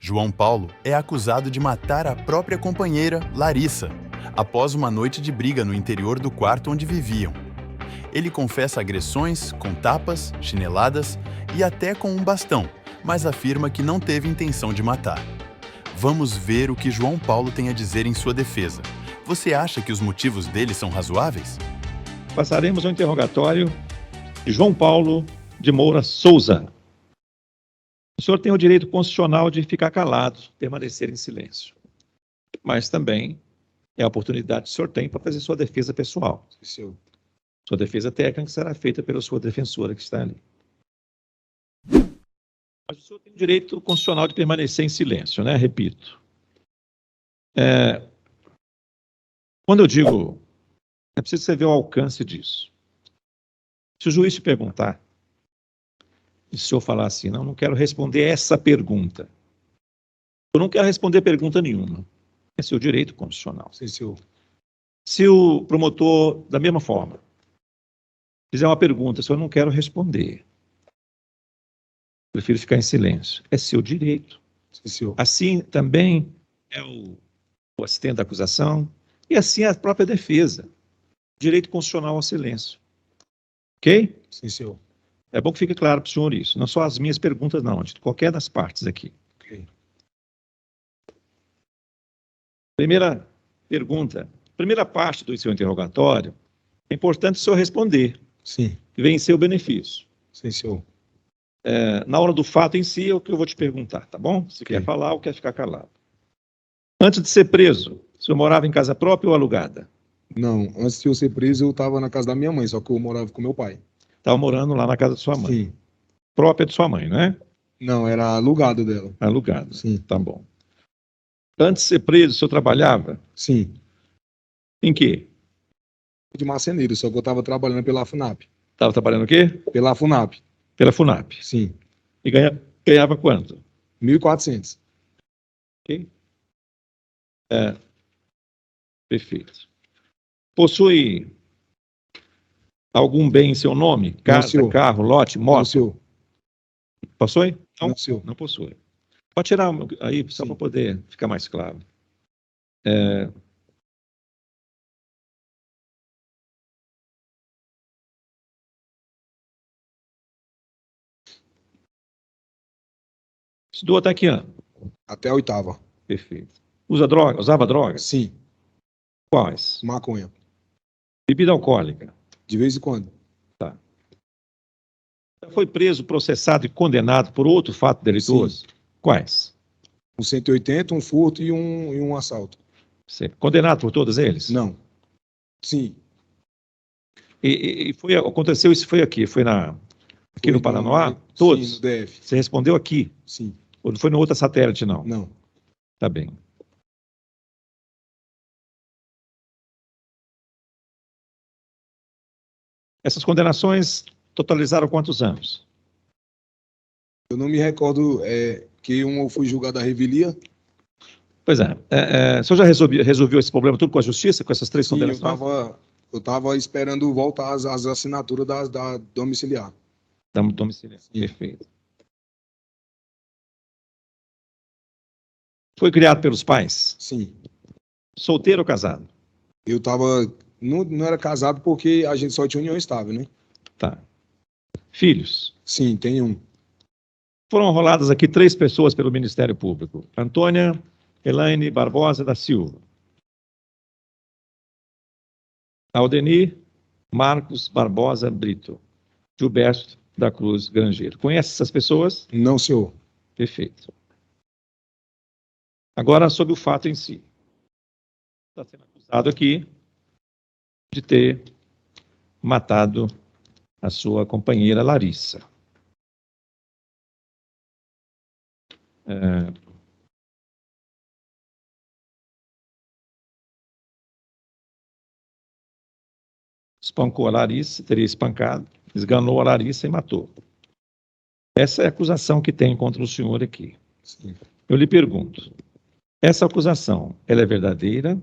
João Paulo é acusado de matar a própria companheira, Larissa, após uma noite de briga no interior do quarto onde viviam. Ele confessa agressões com tapas, chineladas e até com um bastão, mas afirma que não teve intenção de matar. Vamos ver o que João Paulo tem a dizer em sua defesa. Você acha que os motivos dele são razoáveis? Passaremos ao interrogatório de João Paulo de Moura Souza. O senhor tem o direito constitucional de ficar calado, permanecer em silêncio. Mas também é a oportunidade que o senhor tem para fazer sua defesa pessoal. Sua defesa técnica será feita pela sua defensora que está ali. Mas o senhor tem o direito constitucional de permanecer em silêncio, né? Repito. Quando eu digo, é preciso você ver o alcance disso. Se o juiz te perguntar, e se o senhor falar assim, não quero responder essa pergunta. Eu não quero responder pergunta nenhuma. É seu direito constitucional. Sim, senhor. Se o promotor, da mesma forma, fizer uma pergunta, se eu não quero responder, prefiro ficar em silêncio. É seu direito. Sim, senhor. Assim também é o assistente da acusação e assim é a própria defesa. Direito constitucional ao silêncio. Ok? Sim, senhor. É bom que fique claro para o senhor isso. Não só as minhas perguntas, não. De qualquer das partes aqui. Ok. Primeira pergunta. Primeira parte do seu interrogatório. É importante o senhor responder. Sim. Que vem em seu benefício. Sim, senhor. Na hora do fato em si é o que eu vou te perguntar, tá bom? Se Ok. quer falar ou quer ficar calado. Antes de ser preso, o senhor morava em casa própria ou alugada? Não, antes de eu ser preso, eu estava na casa da minha mãe, só que eu morava com meu pai. Estava morando lá na casa da sua mãe. Sim. Própria de sua mãe, não é? Não, era alugado dela. Alugada. Sim. Tá bom. Antes de ser preso, o senhor trabalhava? Sim. Em quê? De marceneiro, só que eu estava trabalhando pela FUNAP. Estava trabalhando o quê? Pela FUNAP. Pela FUNAP. Sim. E ganhava quanto? 1.400. Ok? Perfeito. Possui algum bem em seu nome? Casa, senhor. carro, lote, Não, moto? senhor. Possui? Não, senhor. Não possui. Pode tirar aí, só Sim. para poder ficar mais claro. Estudou até que ano? Até a 8ª. Perfeito. Usava drogas? Sim. Quais? Maconha. Bebida alcoólica? De vez em quando. Foi preso, processado e condenado por outro fato delituoso? Quais? Um 180, um furto e um assalto. Condenado por todos eles? Não. Sim. Aconteceu isso, foi aqui? Foi aqui no Paranoá? Todos? Sim, no DF. Você respondeu aqui? Sim. Ou não foi no outra satélite, não? Não. Tá bem. Essas condenações totalizaram quantos anos? Eu não me recordo que eu fui julgado à revelia. Pois é. O senhor já resolveu esse problema tudo com a justiça, com essas três Sim, condenações? eu estava esperando voltar as assinaturas da domiciliar. Da domiciliar. Perfeito. Foi criado pelos pais? Sim. Solteiro ou casado? Eu estava... Não era casado porque a gente só tinha união estável, né? Tá. Filhos? Sim, tem um. Foram roladas aqui 3 pessoas pelo Ministério Público. Antônia Elaine Barbosa da Silva. Aldenir Marcos Barbosa Brito. Gilberto da Cruz Grangeiro. Conhece essas pessoas? Não, senhor. Perfeito. Agora, sobre o fato em si. Está sendo acusado aqui de ter matado a sua companheira Larissa. Espancou a Larissa, teria espancado, esganou a Larissa e matou. Essa é a acusação que tem contra o senhor aqui. Sim. Eu lhe pergunto, essa acusação, ela é verdadeira,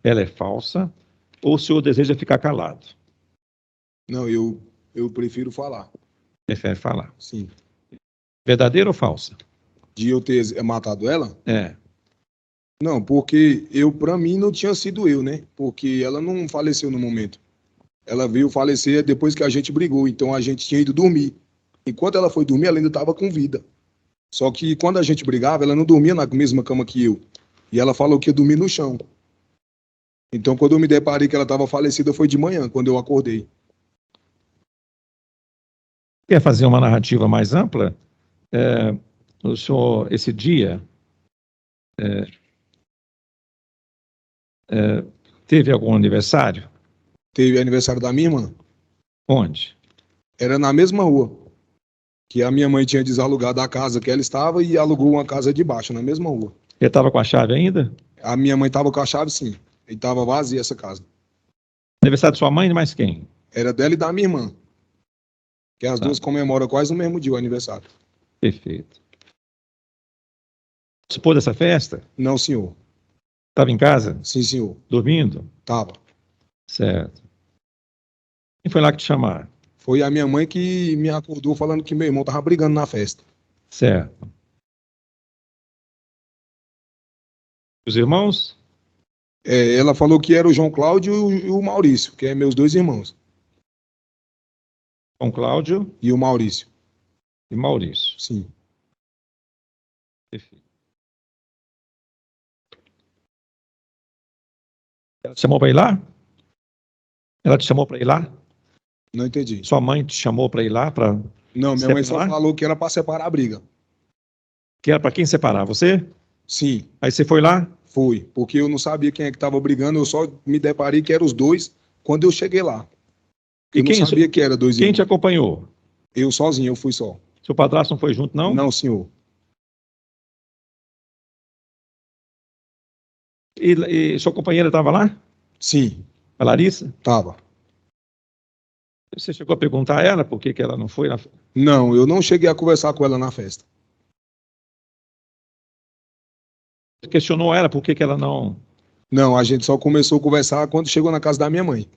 ela é falsa, ou o senhor deseja ficar calado? Não, eu prefiro falar. Prefere falar. Sim. Verdadeira ou falsa? De eu ter matado ela? É. Não, porque pra mim, não tinha sido eu, né? Porque ela não faleceu no momento. Ela veio falecer depois que a gente brigou, então a gente tinha ido dormir. Enquanto ela foi dormir, ela ainda estava com vida. Só que quando a gente brigava, ela não dormia na mesma cama que eu. E ela falou que ia dormir no chão. Então, quando eu me deparei que ela estava falecida, foi de manhã, quando eu acordei. Quer fazer uma narrativa mais ampla? O senhor, esse dia, teve algum aniversário? Teve aniversário da minha irmã. Onde? Era na mesma rua. Que a minha mãe tinha desalugado a casa que ela estava e alugou uma casa de baixo, na mesma rua. Ele estava com a chave ainda? A minha mãe estava com a chave, sim. E estava vazia essa casa. Aniversário de sua mãe e mais quem? Era dela e da minha irmã. Que as Tá. duas comemoram quase no mesmo dia o aniversário. Perfeito. Participou dessa festa? Não, senhor. Estava em casa? Sim, senhor. Dormindo? Tava. Certo. Quem foi lá que te chamaram? Foi a minha mãe que me acordou falando que meu irmão tava brigando na festa. Certo. Os irmãos? Ela falou que era o João Cláudio e o Maurício, que é meus dois irmãos. João Cláudio E o Maurício. e Maurício. Sim. Perfeito. Ela te chamou para ir lá? Ela te chamou para ir lá? Não entendi. Sua mãe te chamou para ir lá? Não, minha mãe só separar? falou que era para separar a briga. Que era para quem separar? Você? Sim, Aí você foi lá? foi. Porque eu não sabia quem é que tava brigando, eu só me deparei que eram os dois quando eu cheguei lá. E Eu não quem- sabia que era dois Quem te irmãos. acompanhou? Eu sozinho, eu fui só. Seu padrasto não foi junto, não? Não, senhor. E sua companheira estava lá? Sim, A Larissa? tava. Você chegou a perguntar a ela por que ela não foi? Não, eu não cheguei a conversar com ela na festa. Você questionou ela por que ela não... Não, a gente só começou a conversar quando chegou na casa da minha mãe.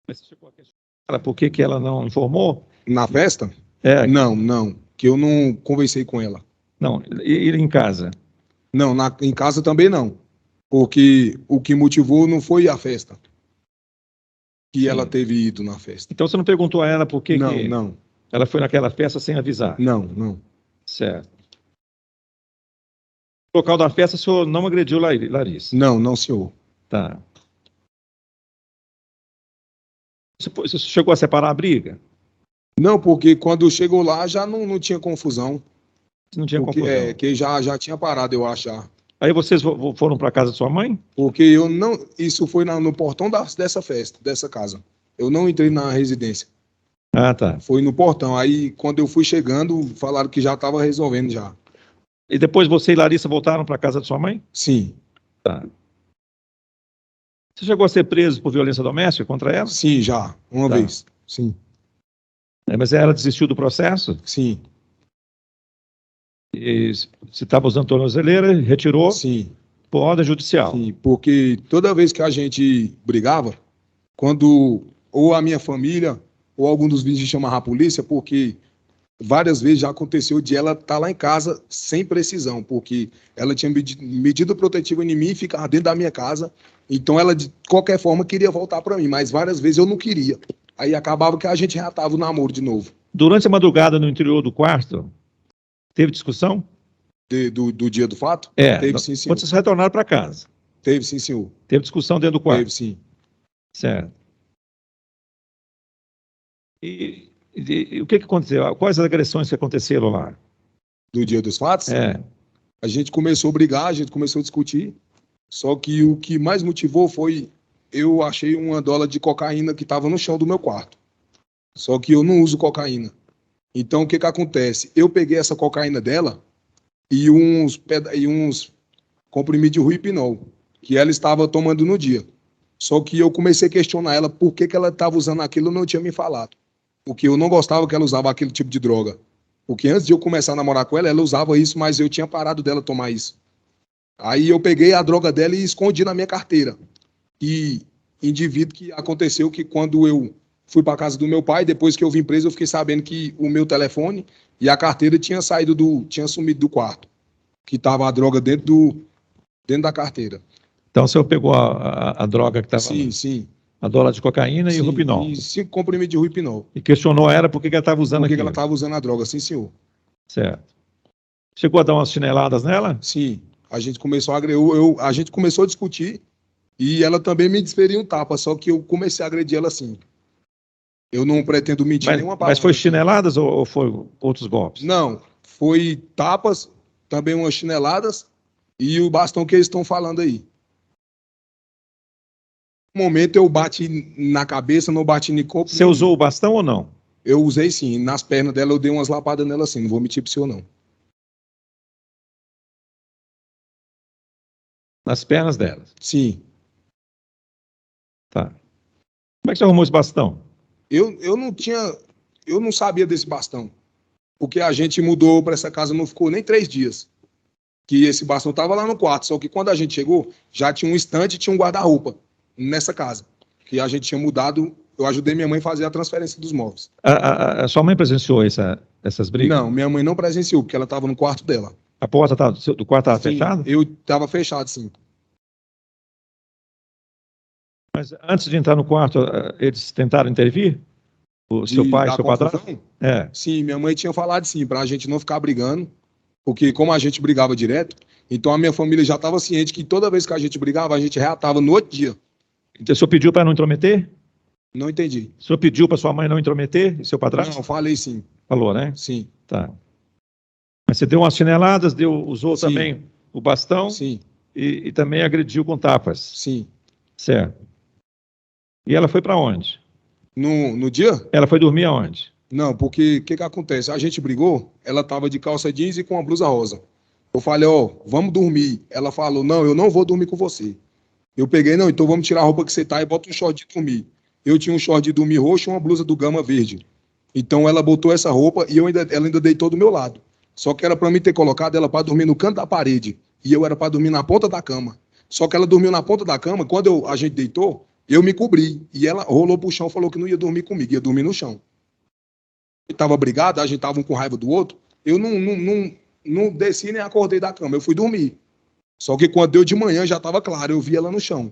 Você chegou a questionar ela por que ela não informou? Na festa? Não, que eu não conversei com ela. Não, e em casa? Não, em casa também não. Porque o que motivou não foi a festa. Que Sim. ela teve ido na festa. Então você não perguntou a ela por que Não, ela foi naquela festa sem avisar? não. Certo. No local da festa, o senhor não agrediu Larissa? Não, senhor. Tá. Você chegou a separar a briga? Não, porque quando chegou lá já não tinha confusão. Não tinha Porque, confusão. que já tinha parado, eu acho. Já. Aí vocês foram para casa de sua mãe? Porque eu não. Isso foi no portão dessa festa, dessa casa. Eu não entrei na residência. Ah, tá. Foi no portão. Aí, quando eu fui chegando, falaram que já estava resolvendo já. E depois você e Larissa voltaram para casa de sua mãe? Sim. Tá. Você chegou a ser preso por violência doméstica contra ela? Sim, já. Uma Tá. vez. Sim. Mas ela desistiu do processo? Sim. E se estava usando tornozeleira, retirou Sim. por ordem judicial. Sim. Porque toda vez que a gente brigava, quando ou a minha família ou algum dos vizinhos chamava a polícia, porque várias vezes já aconteceu de ela estar lá em casa sem precisão, porque ela tinha medida protetiva em mim e ficava dentro da minha casa. Então ela, de qualquer forma, queria voltar para mim, mas várias vezes eu não queria. Aí acabava que a gente reatava o namoro de novo. Durante a madrugada no interior do quarto, teve discussão? Do dia do fato? É. Teve sim, senhor. Quando vocês retornaram para casa, Teve sim, senhor. teve discussão dentro do quarto? Teve sim. Certo. E o que aconteceu? Quais as agressões que aconteceram lá? Do dia dos fatos? A gente começou a brigar, a gente começou a discutir. Só que o que mais motivou foi eu achei $1 de cocaína que estava no chão do meu quarto. Só que eu não uso cocaína. Então o que acontece? Eu peguei essa cocaína dela e uns comprimidos de Ruipinol que ela estava tomando no dia. Só que eu comecei a questionar ela por que ela estava usando aquilo e não tinha me falado. Porque eu não gostava que ela usava aquele tipo de droga. Porque antes de eu começar a namorar com ela, ela usava isso, mas eu tinha parado dela tomar isso. Aí eu peguei a droga dela e escondi na minha carteira. E indivíduo que aconteceu que quando eu fui para casa do meu pai. Depois que eu vim preso, eu fiquei sabendo que o meu telefone e a carteira tinha sumido do quarto, que tava a droga dentro da carteira. Então, o senhor pegou a droga que estava lá? Sim. A dólar de cocaína e Sim, o Rupinol. e 5 comprimidos de Rupinol. E questionou ela por que ela estava usando Por que aquilo. ela estava usando a droga, sim, senhor. Certo. Chegou a dar umas chineladas nela? Sim, a gente começou a gente começou a discutir e ela também me desferiu um tapa, só que eu comecei a agredir ela assim. Eu não pretendo mentir nenhuma palavra. Mas foi chineladas ou foi outros golpes? Não, foi tapas, também umas chineladas e o bastão que eles estão falando aí. No momento eu bati na cabeça, não bati no corpo. Você usou o bastão ou não? Eu usei sim, nas pernas dela eu dei umas lapadas nela assim, não vou mentir pro senhor não. Nas pernas dela? Sim. Tá. Como é que você arrumou esse bastão? Eu não sabia desse bastão, porque a gente mudou para essa casa, não ficou nem 3 dias, que esse bastão estava lá no quarto, só que quando a gente chegou, já tinha um estante e tinha um guarda-roupa nessa casa, que a gente tinha mudado, eu ajudei minha mãe a fazer a transferência dos móveis. A sua mãe presenciou essas brigas? Não, minha mãe não presenciou, porque ela estava no quarto dela. A porta do quarto estava fechada? Eu estava fechado, sim. Mas antes de entrar no quarto, eles tentaram intervir? O seu pai, seu padrasto? É. Sim, minha mãe tinha falado sim, para a gente não ficar brigando, porque como a gente brigava direto, então a minha família já estava ciente que toda vez que a gente brigava, a gente reatava no outro dia. Então, o senhor pediu para não intrometer? Não entendi. O senhor pediu para sua mãe não intrometer e seu padrasto? Não, falei sim. Falou, né? Sim. Tá. Mas você deu umas chineladas, usou Sim. também o bastão? Sim. E também agrediu com tapas? Sim. Certo. E ela foi para onde? No dia? Ela foi dormir aonde? Não, porque o que acontece? A gente brigou, ela estava de calça jeans e com uma blusa rosa. Eu falei, vamos dormir. Ela falou, não, eu não vou dormir com você. Eu peguei, não, então vamos tirar a roupa que você tá e bota um short de dormir. Eu tinha um short de dormir roxo e uma blusa do Gama verde. Então ela botou essa roupa e ela ainda deitou do meu lado. Só que era para mim ter colocado ela para dormir no canto da parede. E eu era para dormir na ponta da cama. Só que ela dormiu na ponta da cama, quando a gente deitou, eu me cobri. E ela rolou pro chão e falou que não ia dormir comigo, ia dormir no chão. Estava brigado, a gente tava um com raiva do outro. Eu não desci nem acordei da cama, eu fui dormir. Só que quando deu de manhã já estava claro, eu vi ela no chão.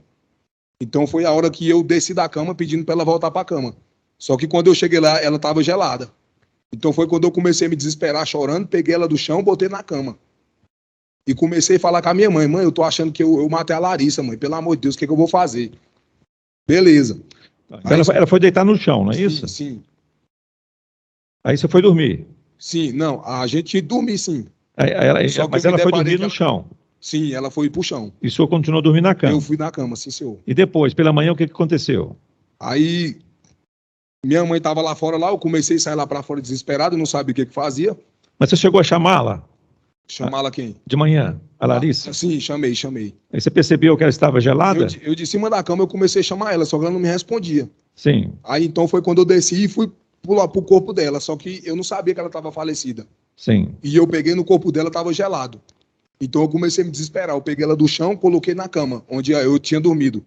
Então foi a hora que eu desci da cama pedindo para ela voltar para a cama. Só que quando eu cheguei lá, ela estava gelada. Então foi quando eu comecei a me desesperar chorando, peguei ela do chão, botei na cama. E comecei a falar com a minha mãe, eu tô achando que eu matei a Larissa, mãe, pelo amor de Deus, o que eu vou fazer? Beleza. Então ela foi deitar no chão, não é isso? Sim. Aí você foi dormir? Sim, não, a gente dormiu sim. Mas ela foi dormir no chão? Sim, ela foi pro chão. E o senhor continuou dormindo na cama? Eu fui na cama, sim, senhor. E depois, pela manhã, o que aconteceu? Aí, minha mãe estava lá fora, eu comecei a sair lá para fora desesperado, não sabia o que fazia. Mas você chegou a chamá-la? Chamá-la quem? De manhã, a Larissa? Sim, chamei. Aí você percebeu que ela estava gelada? Eu de cima da cama eu comecei a chamar ela, só que ela não me respondia. Sim. Aí então foi quando eu desci e fui pular pro corpo dela, só que eu não sabia que ela estava falecida. Sim. E eu peguei no corpo dela, estava gelado. Então eu comecei a me desesperar. Eu peguei ela do chão, coloquei na cama, onde eu tinha dormido.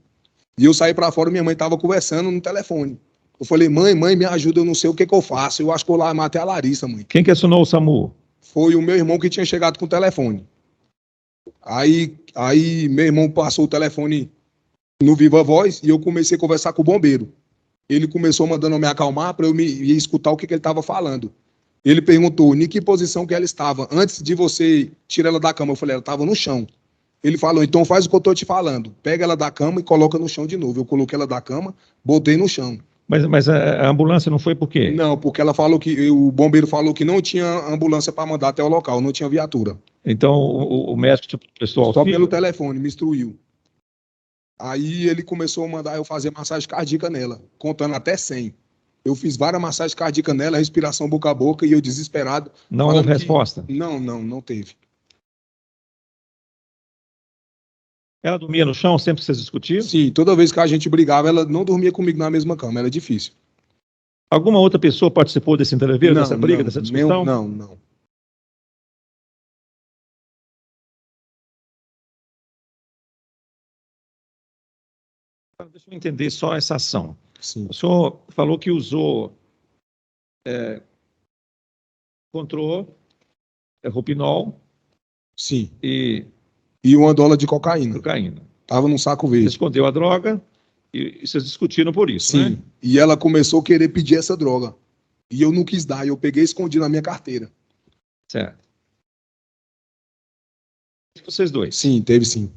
E eu saí para fora, minha mãe estava conversando no telefone. Eu falei, mãe, me ajuda, eu não sei o que eu faço. Eu acho que eu lá matei a Larissa, mãe. Quem que acionou o SAMU? Foi o meu irmão que tinha chegado com o telefone. Aí meu irmão passou o telefone no Viva Voz e eu comecei a conversar com o bombeiro. Ele começou mandando eu me acalmar para eu ir escutar o que ele estava falando. Ele perguntou em que posição que ela estava antes de você tirar ela da cama. Eu falei, ela estava no chão. Ele falou, então faz o que eu estou te falando. Pega ela da cama e coloca no chão de novo. Eu coloquei ela da cama, botei no chão. Mas a ambulância não foi por quê? Não, porque ela falou que o bombeiro falou que não tinha ambulância para mandar até o local, não tinha viatura. Então o médico te prestou auxílio? Só pelo telefone, me instruiu. Aí ele começou a mandar eu fazer massagem cardíaca nela, contando até 100. Eu fiz várias massagens cardíacas nela, respiração boca a boca, e eu desesperado. Não houve resposta? Não teve. Ela dormia no chão sempre que vocês discutiam? Sim, toda vez que a gente brigava, ela não dormia comigo na mesma cama, era difícil. Alguma outra pessoa participou desse entreveiro, dessa briga, dessa discussão? Não. Deixa eu entender só essa ação. Sim. O senhor falou que usou encontrou Roupinol Sim. e $1 de cocaína. Tava num saco Você verde. escondeu a droga e vocês discutiram por isso, Sim. né? E ela começou a querer pedir essa droga. E eu não quis dar, eu peguei e escondi na minha carteira. Certo. Vocês dois. Sim, teve sim.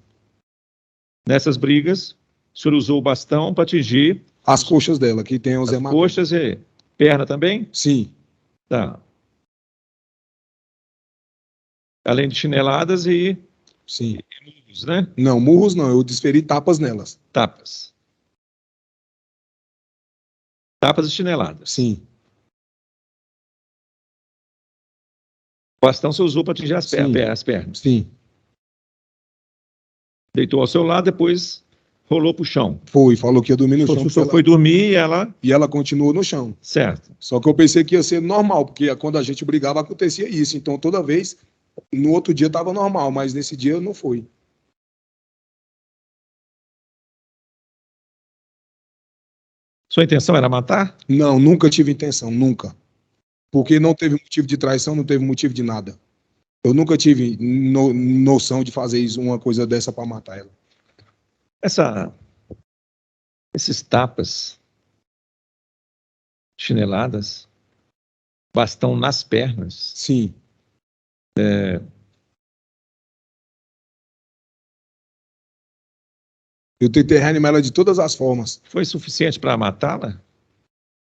Nessas brigas, o senhor usou o bastão para atingir As coxas dela, que tem os as hematomas. coxas e perna também? Sim, Tá. Além de chineladas e sim. murros, né? Não, murros não, eu desferi tapas nelas. Tapas. Tapas e chineladas. Sim, O bastão você usou para atingir as Sim. pernas. sim. Deitou ao seu lado, depois rolou para o chão. Falou que ia dormir no chão. O senhor foi dormir E ela continuou no chão. Certo. Só que eu pensei que ia ser normal, porque quando a gente brigava acontecia isso. Então toda vez, no outro dia estava normal, mas nesse dia não foi. Sua intenção era matar? Não, nunca tive intenção, nunca. Porque não teve motivo de traição, não teve motivo de nada. Eu nunca tive noção de fazer isso, uma coisa dessa para matar ela. Esses tapas, chineladas, bastão nas pernas. Sim. Eu tentei reanimar ela de todas as formas. Foi suficiente para matá-la?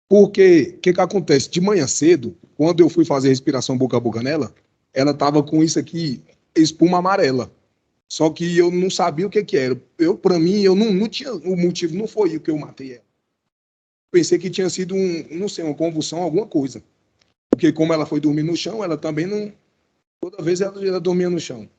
Porque, o que acontece? De manhã cedo, quando eu fui fazer respiração boca a boca nela, ela estava com isso aqui, espuma amarela. Só que eu não sabia o que era. Para mim, eu não tinha, o motivo não foi o que eu matei ela. Pensei que tinha sido não sei, uma convulsão, alguma coisa. Porque como ela foi dormir no chão, ela também não... Toda vez ela dormia no chão.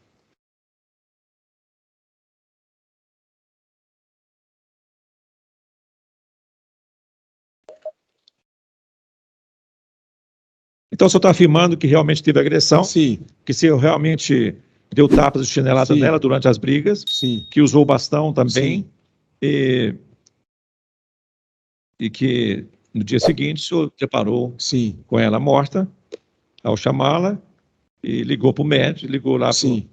Então, o senhor está afirmando que realmente teve agressão? Sim. Que o senhor realmente deu tapas e chineladas Sim. nela durante as brigas? Sim. Que usou o bastão também? Sim. E que no dia seguinte o senhor deparou Sim. com ela morta, ao chamá-la, e ligou para o médico, ligou lá Sim.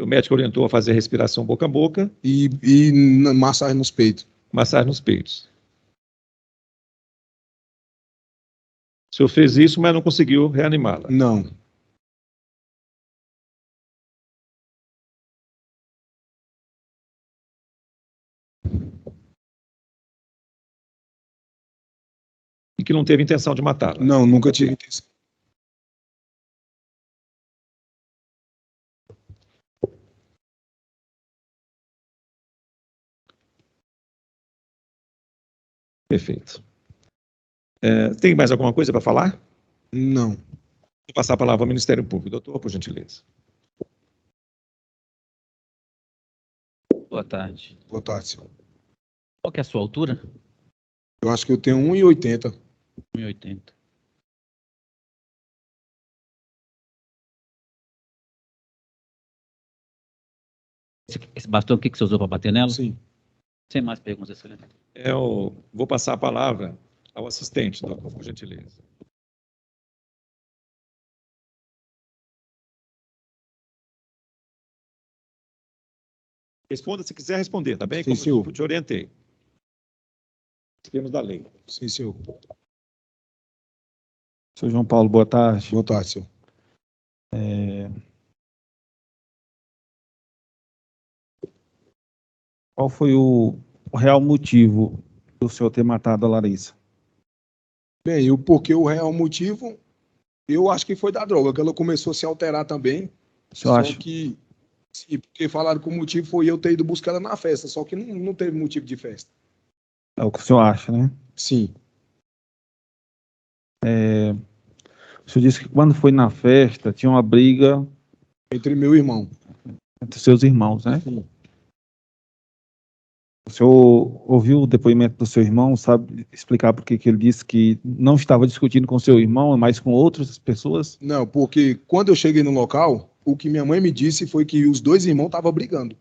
O médico orientou a fazer respiração boca a boca. E massagem nos peitos. Massagem nos peitos. O senhor fez isso, mas não conseguiu reanimá-la. Não. E que não teve intenção de matá-la. Não, nunca tive intenção. Perfeito. Tem mais alguma coisa para falar? Não. Vou passar a palavra ao Ministério Público. Doutor, por gentileza. Boa tarde. Boa tarde, senhor. Qual que é a sua altura? Eu acho que eu tenho 1,80. 1,80. Esse bastão aqui que você usou para bater nela? Sim. Sem mais perguntas, excelente. Eu vou passar a palavra ao assistente, doutor, por gentileza. Responda se quiser responder, tá bem? Sim, senhor. Eu te orientei. Termos da lei. Sim, senhor. Senhor João Paulo, boa tarde. Boa tarde, senhor. Qual foi o real motivo do senhor ter matado a Larissa? Bem, porque o real motivo, eu acho que foi da droga, que ela começou a se alterar também. O senhor Só acha? que, sim, porque falaram que o motivo foi eu ter ido buscar ela na festa, só que não teve motivo de festa. É o que o senhor acha, né? Sim, O senhor disse que quando foi na festa, tinha uma briga entre meu irmão. entre seus irmãos, né? Sim. O senhor ouviu o depoimento do seu irmão, sabe explicar por que ele disse que não estava discutindo com seu irmão, mas com outras pessoas? Não, porque quando eu cheguei no local, o que minha mãe me disse foi que os dois irmãos estavam brigando.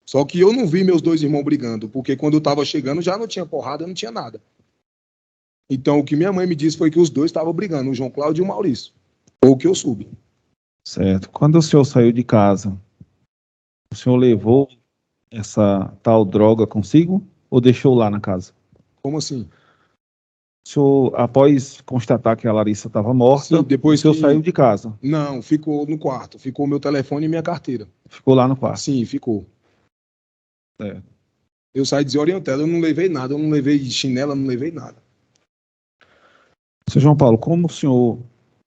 Só que eu não vi meus dois irmãos brigando, porque quando eu estava chegando já não tinha porrada, não tinha nada. Então, o que minha mãe me disse foi que os dois estavam brigando, o João Cláudio e o Maurício. Ou que eu soube. Certo. Quando o senhor saiu de casa, o senhor levou essa tal droga consigo ou deixou lá na casa? Como assim? O senhor, após constatar que a Larissa estava morta, Sim, depois o senhor que- saiu de casa, Não, ficou no quarto. Ficou meu telefone e minha carteira. ficou lá no quarto. Sim, ficou. É. Eu saí desorientado, eu não levei nada, eu não levei chinela, não levei nada. Seu João Paulo, como o senhor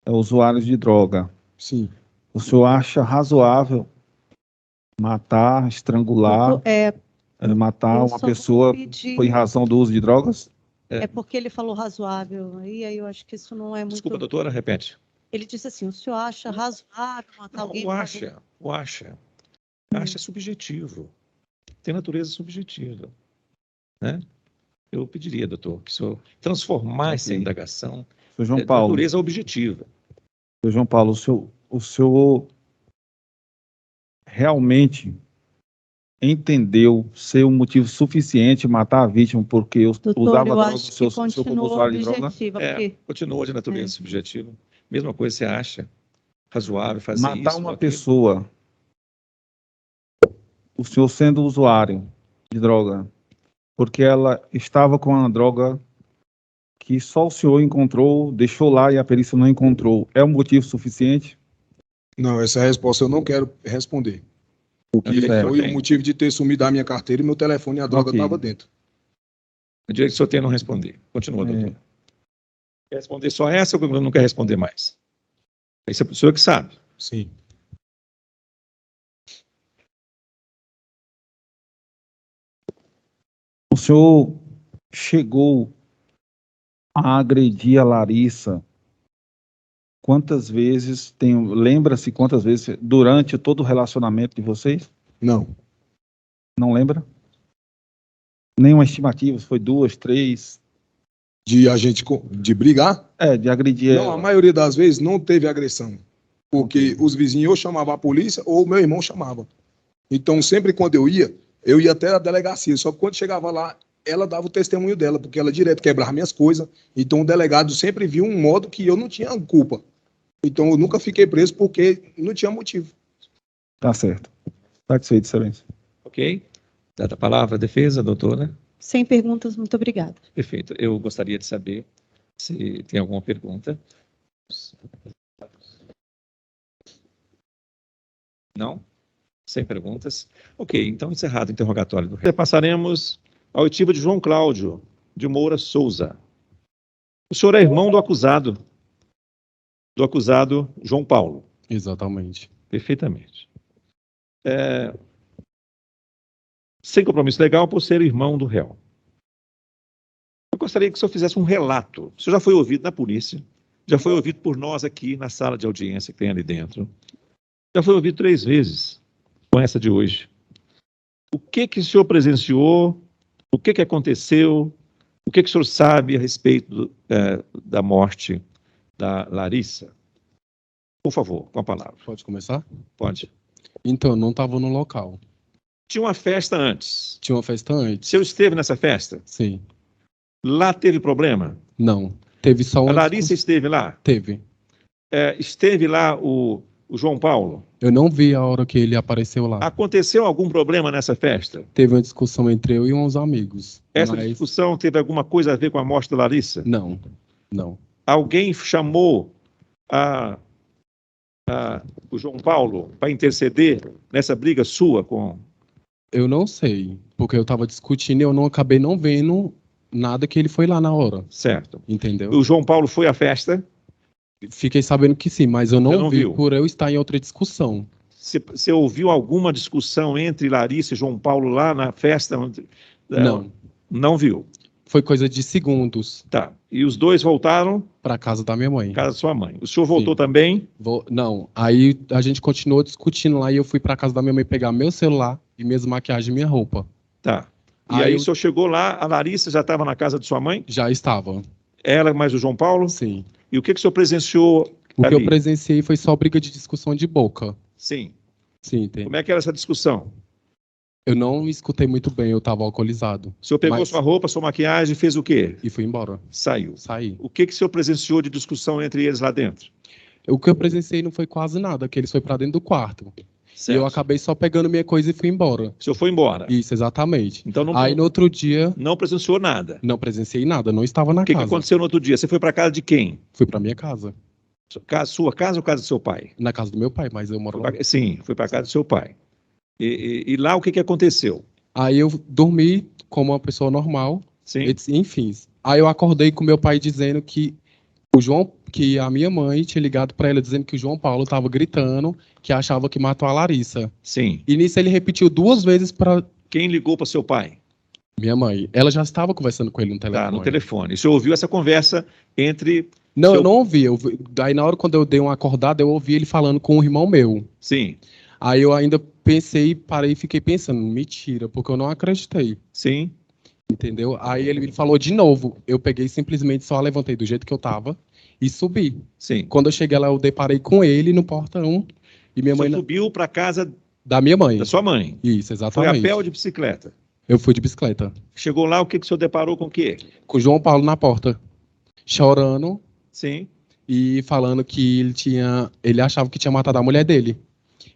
é usuário de droga, Sim. o senhor acha razoável matar, estrangular, Doutor, matar eu uma só vou pessoa pedir- por razão do uso de drogas? É porque ele falou razoável, e aí eu acho que isso não é muito... Desculpa, doutora, repete. Ele disse assim, o senhor acha razoável matar alguém... O por acha. Acha é subjetivo. Tem natureza subjetiva. Né? Eu pediria, doutor, que o senhor transformasse a indagação Seu João em Paulo, natureza objetiva. seu João Paulo, o senhor realmente entendeu ser um motivo suficiente matar a vítima porque Doutor, usava eu droga, acho o senhor que como continua usuário de droga? objetiva, porque... Continua de natureza subjetiva. Mesma coisa você acha razoável fazer Matar isso? uma ou aquilo? pessoa, o senhor sendo usuário de droga, porque ela estava com uma droga que só o senhor encontrou, deixou lá e a perícia não encontrou, é um motivo suficiente? Não, essa resposta eu não quero responder. O que Certo. foi o motivo de ter sumido a minha carteira e meu telefone e a droga Ok. estava dentro. O direito que o senhor tem é não responder. Continua, doutor. Quer responder só essa ou não quer responder mais? Isso é o senhor que sabe. Sim. O senhor chegou a agredir a Larissa quantas vezes, lembra-se quantas vezes durante todo o relacionamento de vocês? Não. Não lembra? Nenhuma estimativa, se foi 2, 3? De brigar? De agredir Não, a ela. maioria das vezes não teve agressão. Porque os vizinhos ou chamavam a polícia ou meu irmão chamava. Então, sempre quando eu ia até a delegacia. Só que quando chegava lá, ela dava o testemunho dela, porque ela direto quebrava minhas coisas. Então, o delegado sempre viu um modo que eu não tinha culpa. Então, eu nunca fiquei preso porque não tinha motivo. Tá certo. Satisfeito, excelência. Ok? Dada a palavra, a defesa, doutora. Sem perguntas, muito obrigada. Perfeito. Eu gostaria de saber se tem alguma pergunta. Não? Sem perguntas? Ok, então encerrado o interrogatório do réu. Passaremos à oitiva de João Cláudio de Moura Souza. O senhor é irmão do acusado João Paulo. Exatamente. Perfeitamente. Sem compromisso legal por ser irmão do réu. Eu gostaria que o senhor fizesse um relato. O senhor já foi ouvido na polícia, já foi ouvido por nós aqui na sala de audiência que tem ali dentro. Já foi ouvido 3 vezes com essa de hoje. O que o senhor presenciou? O que aconteceu? O que o senhor sabe a respeito da morte da Larissa? Por favor, com a palavra. Pode começar? Pode. Então, eu não estava no local. Tinha uma festa antes. Tinha uma festa antes. O senhor esteve nessa festa? Sim. Lá teve problema? Não. Teve só uma... A Larissa esteve lá? Teve. Esteve lá o João Paulo? Eu não vi a hora que ele apareceu lá. Aconteceu algum problema nessa festa? Teve uma discussão entre eu e uns amigos. Essa mas... discussão teve alguma coisa a ver com a morte da Larissa? Não. Não. Alguém chamou o João Paulo para interceder nessa briga sua com... Eu não sei, porque eu estava discutindo e eu não acabei não vendo nada que ele foi lá na hora. Certo. Entendeu? O João Paulo foi à festa? Fiquei sabendo que sim, mas eu não vi viu? por eu estar em outra discussão. Você ouviu alguma discussão entre Larissa e João Paulo lá na festa? Não. Não viu? Foi coisa de segundos. Tá. E os dois voltaram? Para casa da minha mãe. Casa da sua mãe. O senhor voltou também? Não. Aí a gente continuou discutindo lá e eu fui para casa da minha mãe pegar meu celular e minhas maquiagens e minha roupa. Tá. E aí o senhor chegou lá, a Larissa já estava na casa de sua mãe? Já estava. Ela mais o João Paulo? Sim. E o que o senhor presenciou O ali? que eu presenciei foi só briga de discussão de boca. Sim. Sim, tem. Como é que era essa discussão? Eu não escutei muito bem, eu estava alcoolizado. O senhor pegou Mas- sua roupa, sua maquiagem, fez o quê? E fui embora. Saiu. Saí. O que o senhor presenciou de discussão entre eles lá dentro? O que eu presenciei não foi quase nada, que eles foram para dentro do quarto. E eu acabei só pegando minha coisa e fui embora. O senhor foi embora. Isso, exatamente. Então não, Aí no outro dia, não presenciou nada. não presenciei nada, não estava na O que casa. aconteceu no outro dia? Você foi para casa de quem? Fui para minha casa. Sua casa ou casa do seu pai? Na casa do meu pai, mas eu moro lá. Sim, foi para casa do seu pai. E lá o que aconteceu? Aí eu dormi como uma pessoa normal, Sim. enfim. Aí eu acordei com meu pai dizendo que que a minha mãe tinha ligado para ela dizendo que o João Paulo estava gritando, que achava que matou a Larissa. Sim. E nisso ele repetiu 2 vezes para Quem ligou para seu pai? minha mãe. Ela já estava conversando com ele no telefone. Tá, no telefone. E o senhor ouviu essa conversa entre... Não, eu não ouvi. Daí na hora quando eu dei uma acordada, eu ouvi ele falando com um irmão meu. Sim. Aí eu ainda pensei, parei e fiquei pensando, mentira, porque eu não acreditei. Sim. Entendeu? Aí ele me falou de novo. Eu peguei simplesmente só levantei do jeito que eu tava e subi. Sim. Quando eu cheguei lá, eu deparei com ele no portão e minha Você mãe subiu para casa da minha mãe. da sua mãe. Isso, Foi exatamente. a pé ou de bicicleta? Eu fui de bicicleta. Chegou lá, o que o senhor deparou com o quê? Com o João Paulo na porta, chorando Sim. e falando que ele achava que tinha matado a mulher dele.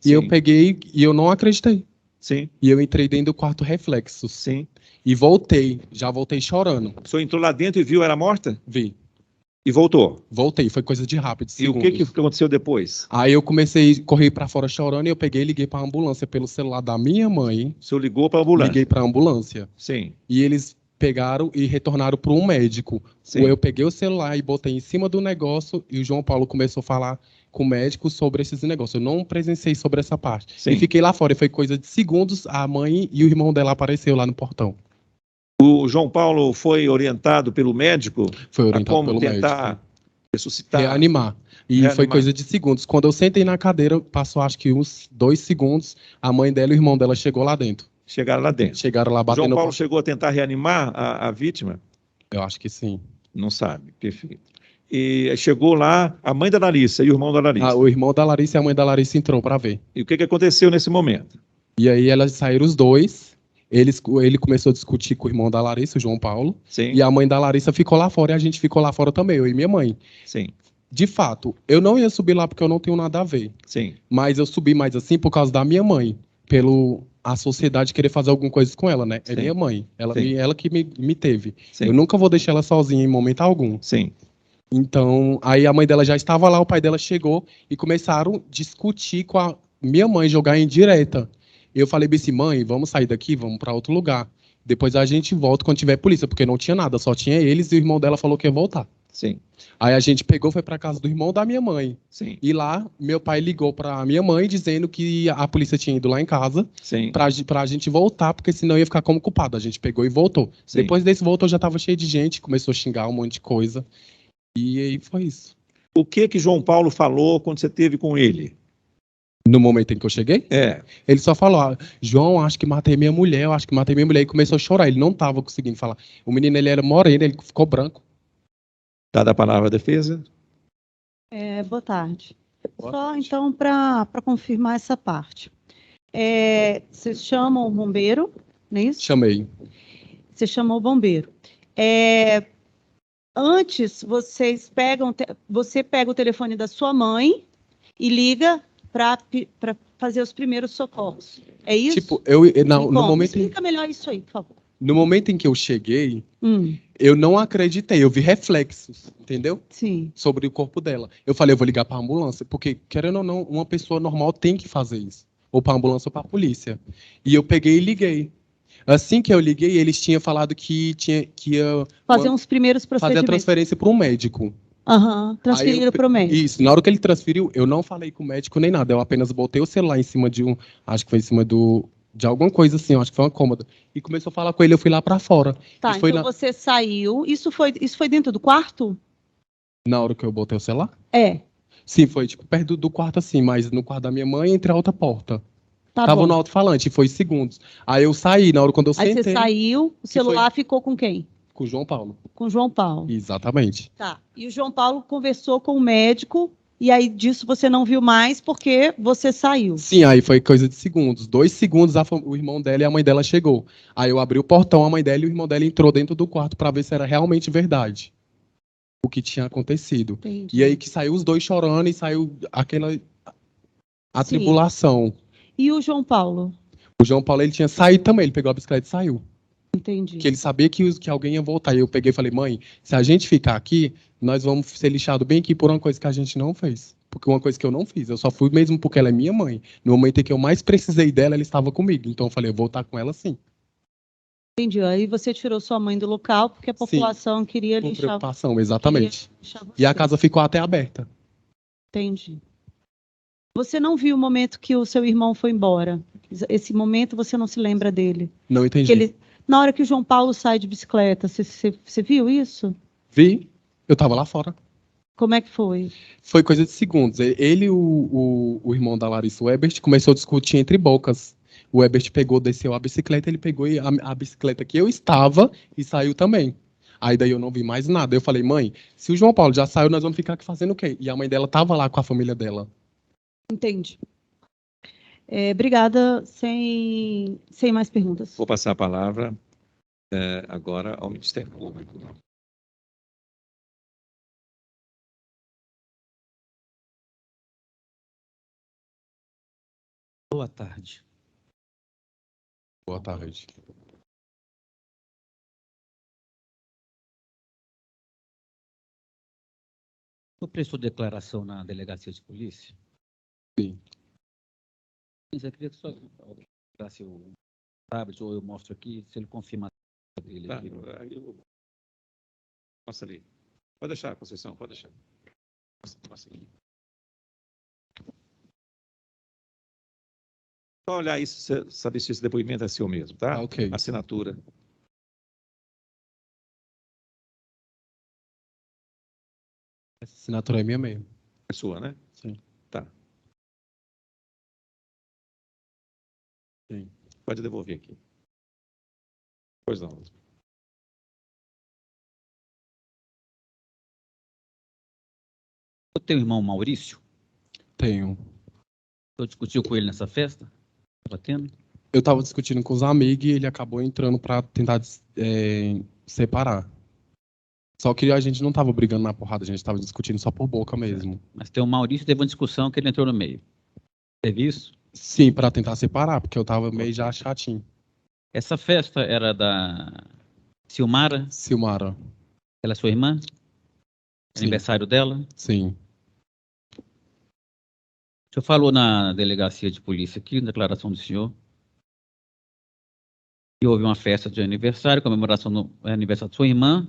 E eu Sim. peguei e eu não acreditei. Sim. E eu entrei dentro do quarto reflexos. Sim. E voltei, já voltei chorando. O senhor entrou lá dentro e viu ela morta? Vi. E voltou. Voltei, foi coisa de rápido, E o que aconteceu depois? Aí eu comecei a correr pra fora chorando e eu peguei e liguei pra ambulância pelo celular da minha mãe. O senhor ligou para a ambulância? Liguei pra ambulância. Sim. E eles pegaram e retornaram para um médico. Sim. Eu peguei o celular e botei em cima do negócio e o João Paulo começou a falar com o médico sobre esses negócios. Eu não presenciei sobre essa parte. Sim. E fiquei lá fora. E foi coisa de segundos, a mãe e o irmão dela apareceu lá no portão. O João Paulo foi orientado pelo médico Foi a orientado como pelo tentar médico. ressuscitar? Reanimar. E Reanimar. foi coisa de segundos. Quando eu sentei na cadeira, passou acho que uns 2 segundos, a mãe dela e o irmão dela chegou lá dentro. Chegaram lá dentro. Chegaram lá O batendo... João Paulo chegou a tentar reanimar a vítima? Eu acho que sim. Não sabe, perfeito. E chegou lá a mãe da Larissa e o irmão da Larissa. O irmão da Larissa e a mãe da Larissa entrou para ver. E o que aconteceu nesse momento? E aí elas saíram os dois. Ele começou a discutir com o irmão da Larissa, o João Paulo. Sim, E a mãe da Larissa ficou lá fora e a gente ficou lá fora também, eu e minha mãe. sim, De fato, eu não ia subir lá porque eu não tenho nada a ver. sim, Mas eu subi mais assim por causa da minha mãe. Pelo a sociedade querer fazer alguma coisa com ela, né? É Sim. minha mãe. Sim. Ela que me teve. sim, Eu nunca vou deixar ela sozinha em momento algum. sim. Então, aí a mãe dela já estava lá, o pai dela chegou e começaram a discutir com a minha mãe, jogar em direta. Eu falei bem assim, mãe, vamos sair daqui, vamos para outro lugar. Depois a gente volta quando tiver polícia, porque não tinha nada, só tinha eles e o irmão dela falou que ia voltar. Sim, Aí a gente pegou, foi para casa do irmão da minha mãe. sim, E lá, meu pai ligou para minha mãe dizendo que a polícia tinha ido lá em casa sim. pra gente voltar, porque senão ia ficar como culpado. A gente pegou e voltou. Sim. Depois desse voltou, já estava cheio de gente, começou a xingar um monte de coisa. E aí foi isso. O que João Paulo falou quando você esteve com ele? No momento em que eu cheguei, É, ele só falou, João, acho que matei minha mulher, eu acho que matei minha mulher. E começou a chorar, ele não estava conseguindo falar. O menino, ele era moreno, ele ficou branco. dada a palavra à defesa? Boa tarde. Boa Só tarde. então para confirmar essa parte. Vocês chamam o bombeiro, não é isso? Chamei. Você chamou o bombeiro. Antes, você pega o telefone da sua mãe e liga para fazer os primeiros socorros. É isso? Tipo, no momento, Explica melhor isso aí, por favor. no momento em que eu cheguei, Hum, eu não acreditei, eu vi reflexos, entendeu? sim. Sobre o corpo dela. Eu falei, eu vou ligar para a ambulância, porque, querendo ou não, uma pessoa normal tem que fazer isso. Ou para a ambulância ou para a polícia. E eu peguei e liguei. Assim que eu liguei, eles tinham falado que ia Fazer uns primeiros fazer a procedimentos. transferência para um médico. Aham, transferiram para o médico. Isso, na hora que ele transferiu, eu não falei com o médico nem nada, eu apenas botei o celular em cima acho que foi em cima de alguma coisa assim, acho que foi uma cômoda. E começou a falar com ele, eu fui lá para fora. Tá, E foi então você saiu. Isso foi dentro do quarto? na hora que eu botei o celular? É. Sim, foi tipo perto do quarto assim, mas no quarto da minha mãe, entre a outra porta. Tá Tava bom. no alto-falante, foi segundos. Aí eu saí, na hora quando eu Aí sentei, você saiu, o celular ficou com quem? com o João Paulo. Com o João Paulo. Exatamente. Tá. E o João Paulo conversou com o médico E aí disso você não viu mais porque você saiu. Sim, aí foi coisa de segundos. 2 segundos, o irmão dela e a mãe dela chegou. Aí eu abri o portão, a mãe dela e o irmão dela entrou dentro do quarto para ver se era realmente verdade o que tinha acontecido. Entendi. E aí que saiu os dois chorando e saiu aquela atribulação. E o João Paulo? O João Paulo, ele tinha saído também, ele pegou a bicicleta e saiu. Entendi. Que ele sabia que alguém ia voltar. E eu peguei e falei, mãe, se a gente ficar aqui, nós vamos ser lixados bem aqui por uma coisa que a gente não fez. Porque uma coisa que eu não fiz. Eu só fui mesmo porque ela é minha mãe. No momento em que eu mais precisei dela, ela estava comigo. Então eu falei, eu vou estar com ela sim. Entendi. Aí você tirou sua mãe do local porque a população queria Com lixar. preocupação, exatamente. Lixar E a você. casa ficou até aberta. Entendi. Você não viu o momento que o seu irmão foi embora? Esse momento você não se lembra dele? Não entendi. Que ele, na hora que o João Paulo sai de bicicleta, você viu isso? Vi, eu estava lá fora. Como é que foi? Foi coisa de segundos. Ele e o irmão da Larissa, o Ebert, começou a discutir entre bocas. O Ebert pegou, desceu a bicicleta, ele pegou a bicicleta que eu estava e saiu também. Aí daí eu não vi mais nada. Eu falei, mãe, se o João Paulo já saiu, nós vamos ficar aqui fazendo o quê? E a mãe dela estava lá com a família dela. Entendi. Obrigada. Sem mais perguntas. Vou passar a palavra agora ao Ministério Público. Boa tarde. Boa tarde. O prestou declaração na delegacia de polícia? Sim. Eu queria que só dasse o tablet, ou eu mostro aqui, se ele confirma a dele. Tá, Aqui. Mostra ali. Pode deixar, Conceição, pode deixar. Mostra aqui. Só olhar isso, saber se esse depoimento é seu mesmo, tá? Ok. Assinatura. Essa assinatura é minha mesmo. É sua, né? Sim. Tá. Sim. Pode devolver aqui. Pois não. O teu irmão Maurício, Tenho. eu discutiu com ele nessa festa? Estava tendo? Eu estava discutindo com os amigos e ele acabou entrando para tentar separar. Só que a gente não estava brigando na porrada, a gente estava discutindo só por boca mesmo. Mas tem o Maurício, teve uma discussão que ele entrou no meio. Teve isso? Sim, para tentar separar, porque eu estava meio já chatinho. Essa festa era da Silmara? Silmara. Ela é sua irmã? Sim. Aniversário dela? Sim. O senhor falou na delegacia de polícia aqui, na declaração do senhor, que houve uma festa de aniversário, comemoração do aniversário de sua irmã.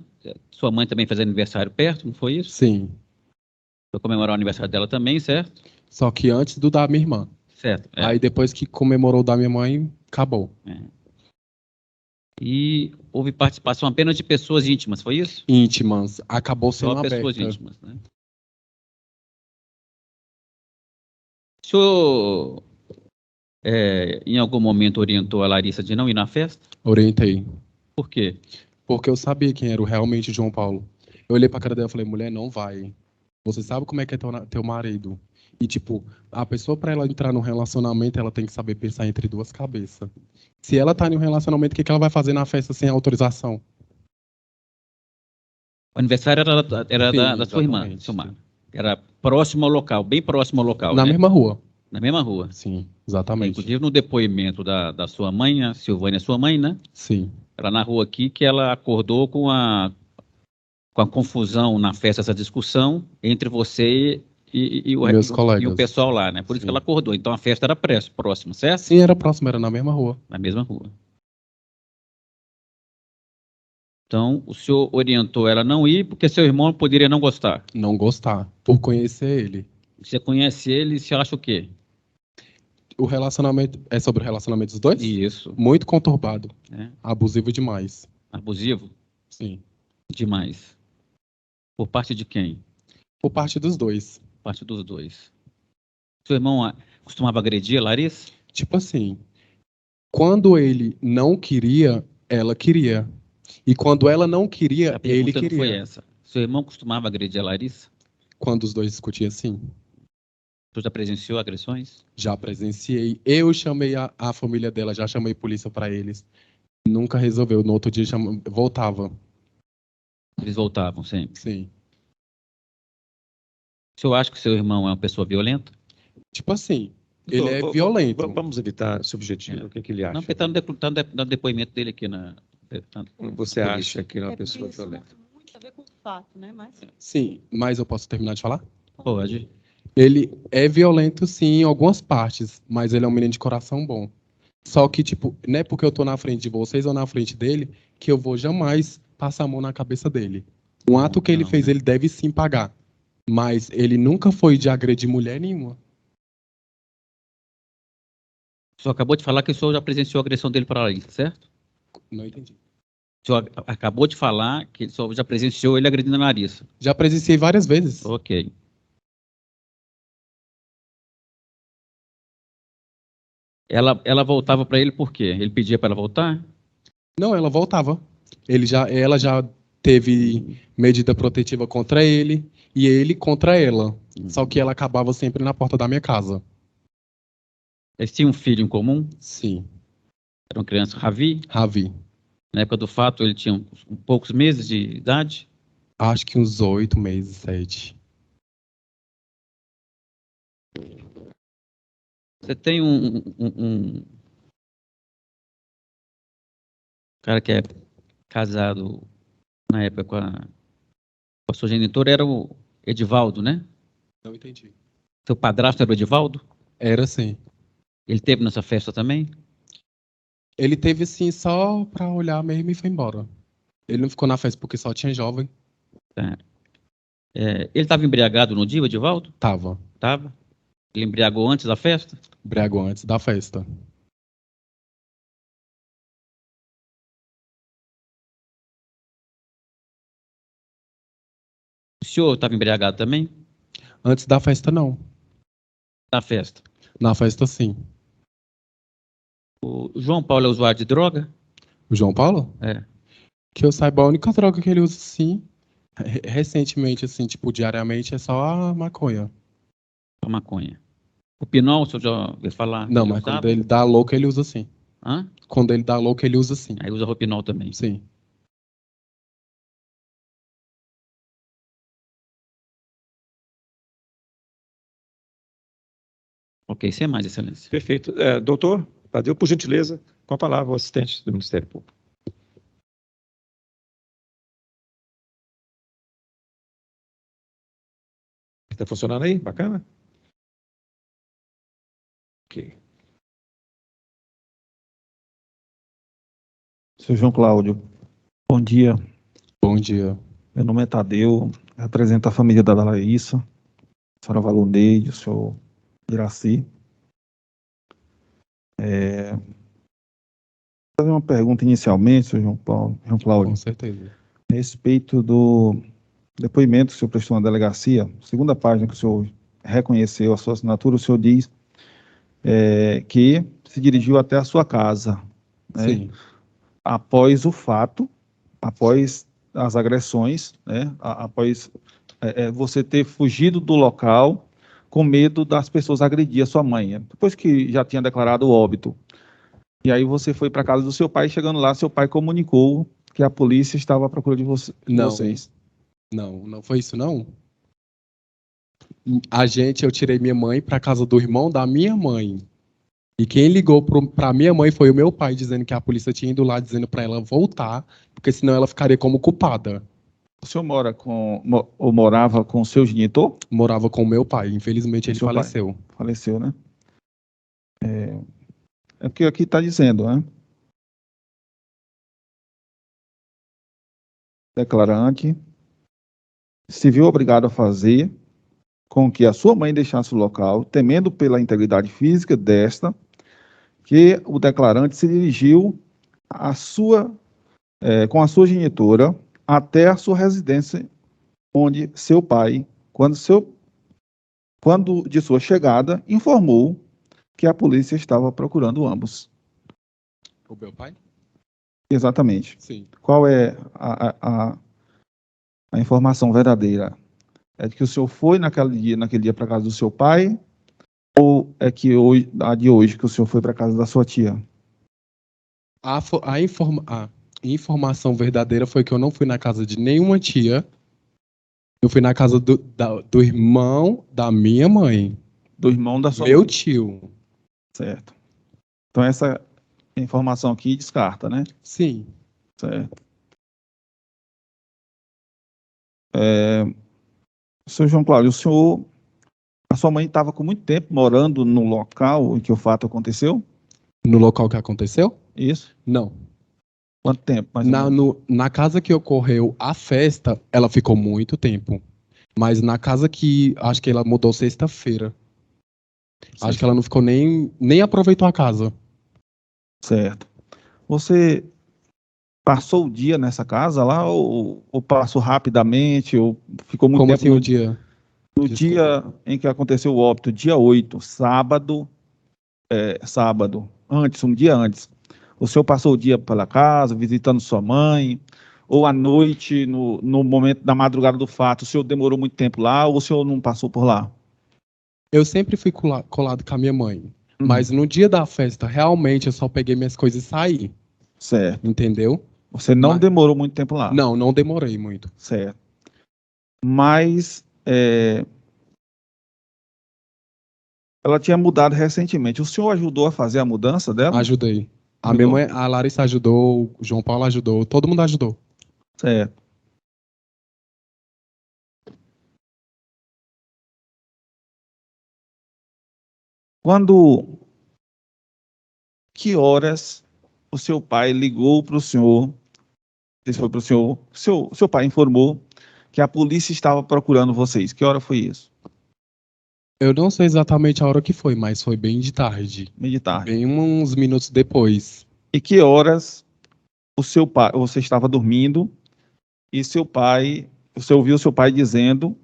Sua mãe também fez aniversário perto, não foi isso? Sim. Foi comemorar o aniversário dela também, certo? Só que antes do da minha irmã. Certo. É. Aí depois que comemorou o da minha mãe, acabou. É. E houve participação apenas de pessoas íntimas, foi isso? Íntimas. Acabou sendo Só pessoas aberta. íntimas, né? O senhor, em algum momento, orientou a Larissa de não ir na festa? Orientei. Por quê? Porque eu sabia quem era realmente o João Paulo. Eu olhei pra cara dela e falei, mulher, não vai. Você sabe como é que é teu marido. E, tipo, a pessoa, pra ela entrar num relacionamento, ela tem que saber pensar entre duas cabeças. Se ela tá em um relacionamento, o que ela vai fazer na festa sem autorização? O aniversário era Sim, da sua irmã, exatamente. Silmar. Era próximo ao local, bem próximo ao local, Na né? mesma rua. Na mesma rua. Sim, exatamente. Inclusive no depoimento da sua mãe, a Silvânia, sua mãe, né? Sim. Ela narrou aqui que ela acordou com a confusão na festa, essa discussão entre você e Meus colegas. e o pessoal lá, né? Por isso Sim. que ela acordou. Então a festa era próxima, certo? Sim, era próximo, era na mesma rua. Na mesma rua. Então o senhor orientou ela a não ir porque seu irmão poderia não gostar. Não gostar, por conhecer ele. Você conhece ele e você acha o quê? O relacionamento é sobre o relacionamento dos dois? Isso. Muito conturbado. É. Abusivo demais. Abusivo? Sim. Demais. Por parte de quem? Por parte dos dois. Por parte dos dois. Seu irmão costumava agredir a Larissa? Tipo assim, quando ele não queria, ela queria. E quando ela não queria, A ele pergunta não queria. foi essa. Seu irmão costumava agredir a Larissa? Quando os dois discutiam, sim. Tu já presenciou agressões? Já presenciei. Eu chamei a família dela, já chamei polícia para eles. Nunca resolveu. No outro dia voltava. Eles voltavam sempre. Sim. O senhor acha que seu irmão é uma pessoa violenta? Tipo assim, ele é violento. Vamos evitar subjetivo. O que ele acha? Não, porque está no depoimento dele aqui na... Você na acha que ele é uma porque pessoa isso violenta? tem muito a ver com o fato, né? Mas Sim, mas eu posso terminar de falar? Pode. Ele é violento, sim, em algumas partes, mas ele é um menino de coração bom. Só que, tipo, não é porque eu tô na frente de vocês ou na frente dele que eu vou jamais passar a mão na cabeça dele. Um ato que ele Não, fez, né? ele deve sim pagar. Mas ele nunca foi de agredir mulher nenhuma. O senhor acabou de falar que o senhor já presenciou a agressão dele para ali, certo? Não entendi. O senhor acabou de falar que o senhor já presenciou ele agredindo a Larissa. Já presenciei várias vezes. Ok. Ela voltava para ele por quê? Ele pedia para ela voltar? Não, ela voltava. Ela já teve medida protetiva contra ele e ele contra ela. Só que ela acabava sempre na porta da minha casa. Eles tinham um filho em comum? Sim, Era uma criança, Ravi. Ravi. Na época do fato, ele tinha poucos meses de idade. Acho que uns 8 meses, 7. Você tem um cara que é casado na época com a sua genitora, era o Edivaldo, né? Não entendi. Seu padrasto era o Edivaldo? Era assim. Ele teve nessa festa também? Ele teve assim só pra olhar mesmo e foi embora. Ele não ficou na festa porque só tinha jovem. Tá. Ele estava embriagado no dia, o Edivaldo? Tava. Estava. Ele embriagou antes da festa? Embriagou antes da festa. O senhor estava embriagado também? Antes da festa, não. Na festa. Na festa, sim. O João Paulo é usuário de droga? O João Paulo? É. Que eu saiba, a única droga que ele usa, sim, recentemente, assim, tipo, diariamente, é só a maconha. A maconha. O Pinol, o senhor já ouviu falar? Não, Ele mas usava? quando ele dá louco, ele usa sim. Hã? Quando ele dá louco, ele usa sim. Aí usa Ropinol também. Sim. Ok, sem mais, excelência. Perfeito. Doutor Tadeu, por gentileza, com a palavra o assistente do Ministério Público. Está funcionando aí? Bacana? Ok. Seu João Cláudio, bom dia. Bom dia. Meu nome é Tadeu, represento a família da Larissa, a senhora Valondeide, o senhor Iraci. Vou fazer uma pergunta inicialmente, seu João Cláudio, Com certeza. a respeito do depoimento que o senhor prestou na delegacia, segunda página que o senhor reconheceu a sua assinatura, o senhor diz que se dirigiu até a sua casa, né, Sim. após o fato, após as agressões, né, após você ter fugido do local com medo das pessoas agredir a sua mãe, depois que já tinha declarado o óbito. E aí você foi para a casa do seu pai, chegando lá, seu pai comunicou que a polícia estava à procura de vocês. Não foi isso, não. Eu tirei minha mãe para casa do irmão da minha mãe. E quem ligou para minha mãe foi o meu pai, dizendo que a polícia tinha ido lá, dizendo para ela voltar, porque senão ela ficaria como culpada. O senhor ou morava com o seu genitor? Morava com o meu pai, infelizmente ele Seu pai faleceu. faleceu, né? É o que aqui está dizendo, né? Declarante se viu obrigado a fazer com que a sua mãe deixasse o local, temendo pela integridade física desta, que o declarante se dirigiu com a sua genitora até a sua residência, onde seu pai, quando de sua chegada, informou que a polícia estava procurando ambos. O meu pai? Exatamente. Sim. Qual é a informação verdadeira? É de que o senhor foi naquele dia para casa do seu pai? Ou é que hoje, a de hoje que o senhor foi para casa da sua tia? A informação verdadeira foi que eu não fui na casa de nenhuma tia. Eu fui na casa do irmão da minha mãe. Do irmão da sua Meu mãe. tio. Certo. Então essa informação aqui descarta, né? Sim. Certo. Senhor João Cláudio, a sua mãe estava com muito tempo morando no local em que o fato aconteceu? No local que aconteceu? Isso? Não. Quanto tempo, mais ou menos? Na casa que ocorreu a festa, ela ficou muito tempo. Mas na casa que acho que ela mudou sexta-feira. Acho que ela não ficou nem aproveitou a casa. Certo. Você passou o dia nessa casa lá ou passou rapidamente ou ficou muito Como tempo assim o dia? no dia em que aconteceu o óbito, dia 8, sábado, um dia antes. O senhor passou o dia pela casa, visitando sua mãe, ou à noite, no momento da madrugada do fato, o senhor demorou muito tempo lá ou o senhor não passou por lá? Eu sempre fui colado com a minha mãe. Mas no dia da festa, realmente, eu só peguei minhas coisas e saí. Certo. Entendeu? Você não demorou muito tempo lá? Não demorei muito. Certo. Mas ela tinha mudado recentemente. O senhor ajudou a fazer a mudança dela? Ajudei. A minha mãe, a Larissa ajudou, o João Paulo ajudou, todo mundo ajudou. Certo. Que horas o seu pai ligou para o senhor? Esse foi para o senhor. Seu pai informou que a polícia estava procurando vocês. Que hora foi isso? Eu não sei exatamente a hora que foi, mas foi bem de tarde. Bem de tarde. Bem uns minutos depois. E que horas você estava dormindo e você ouviu seu pai dizendo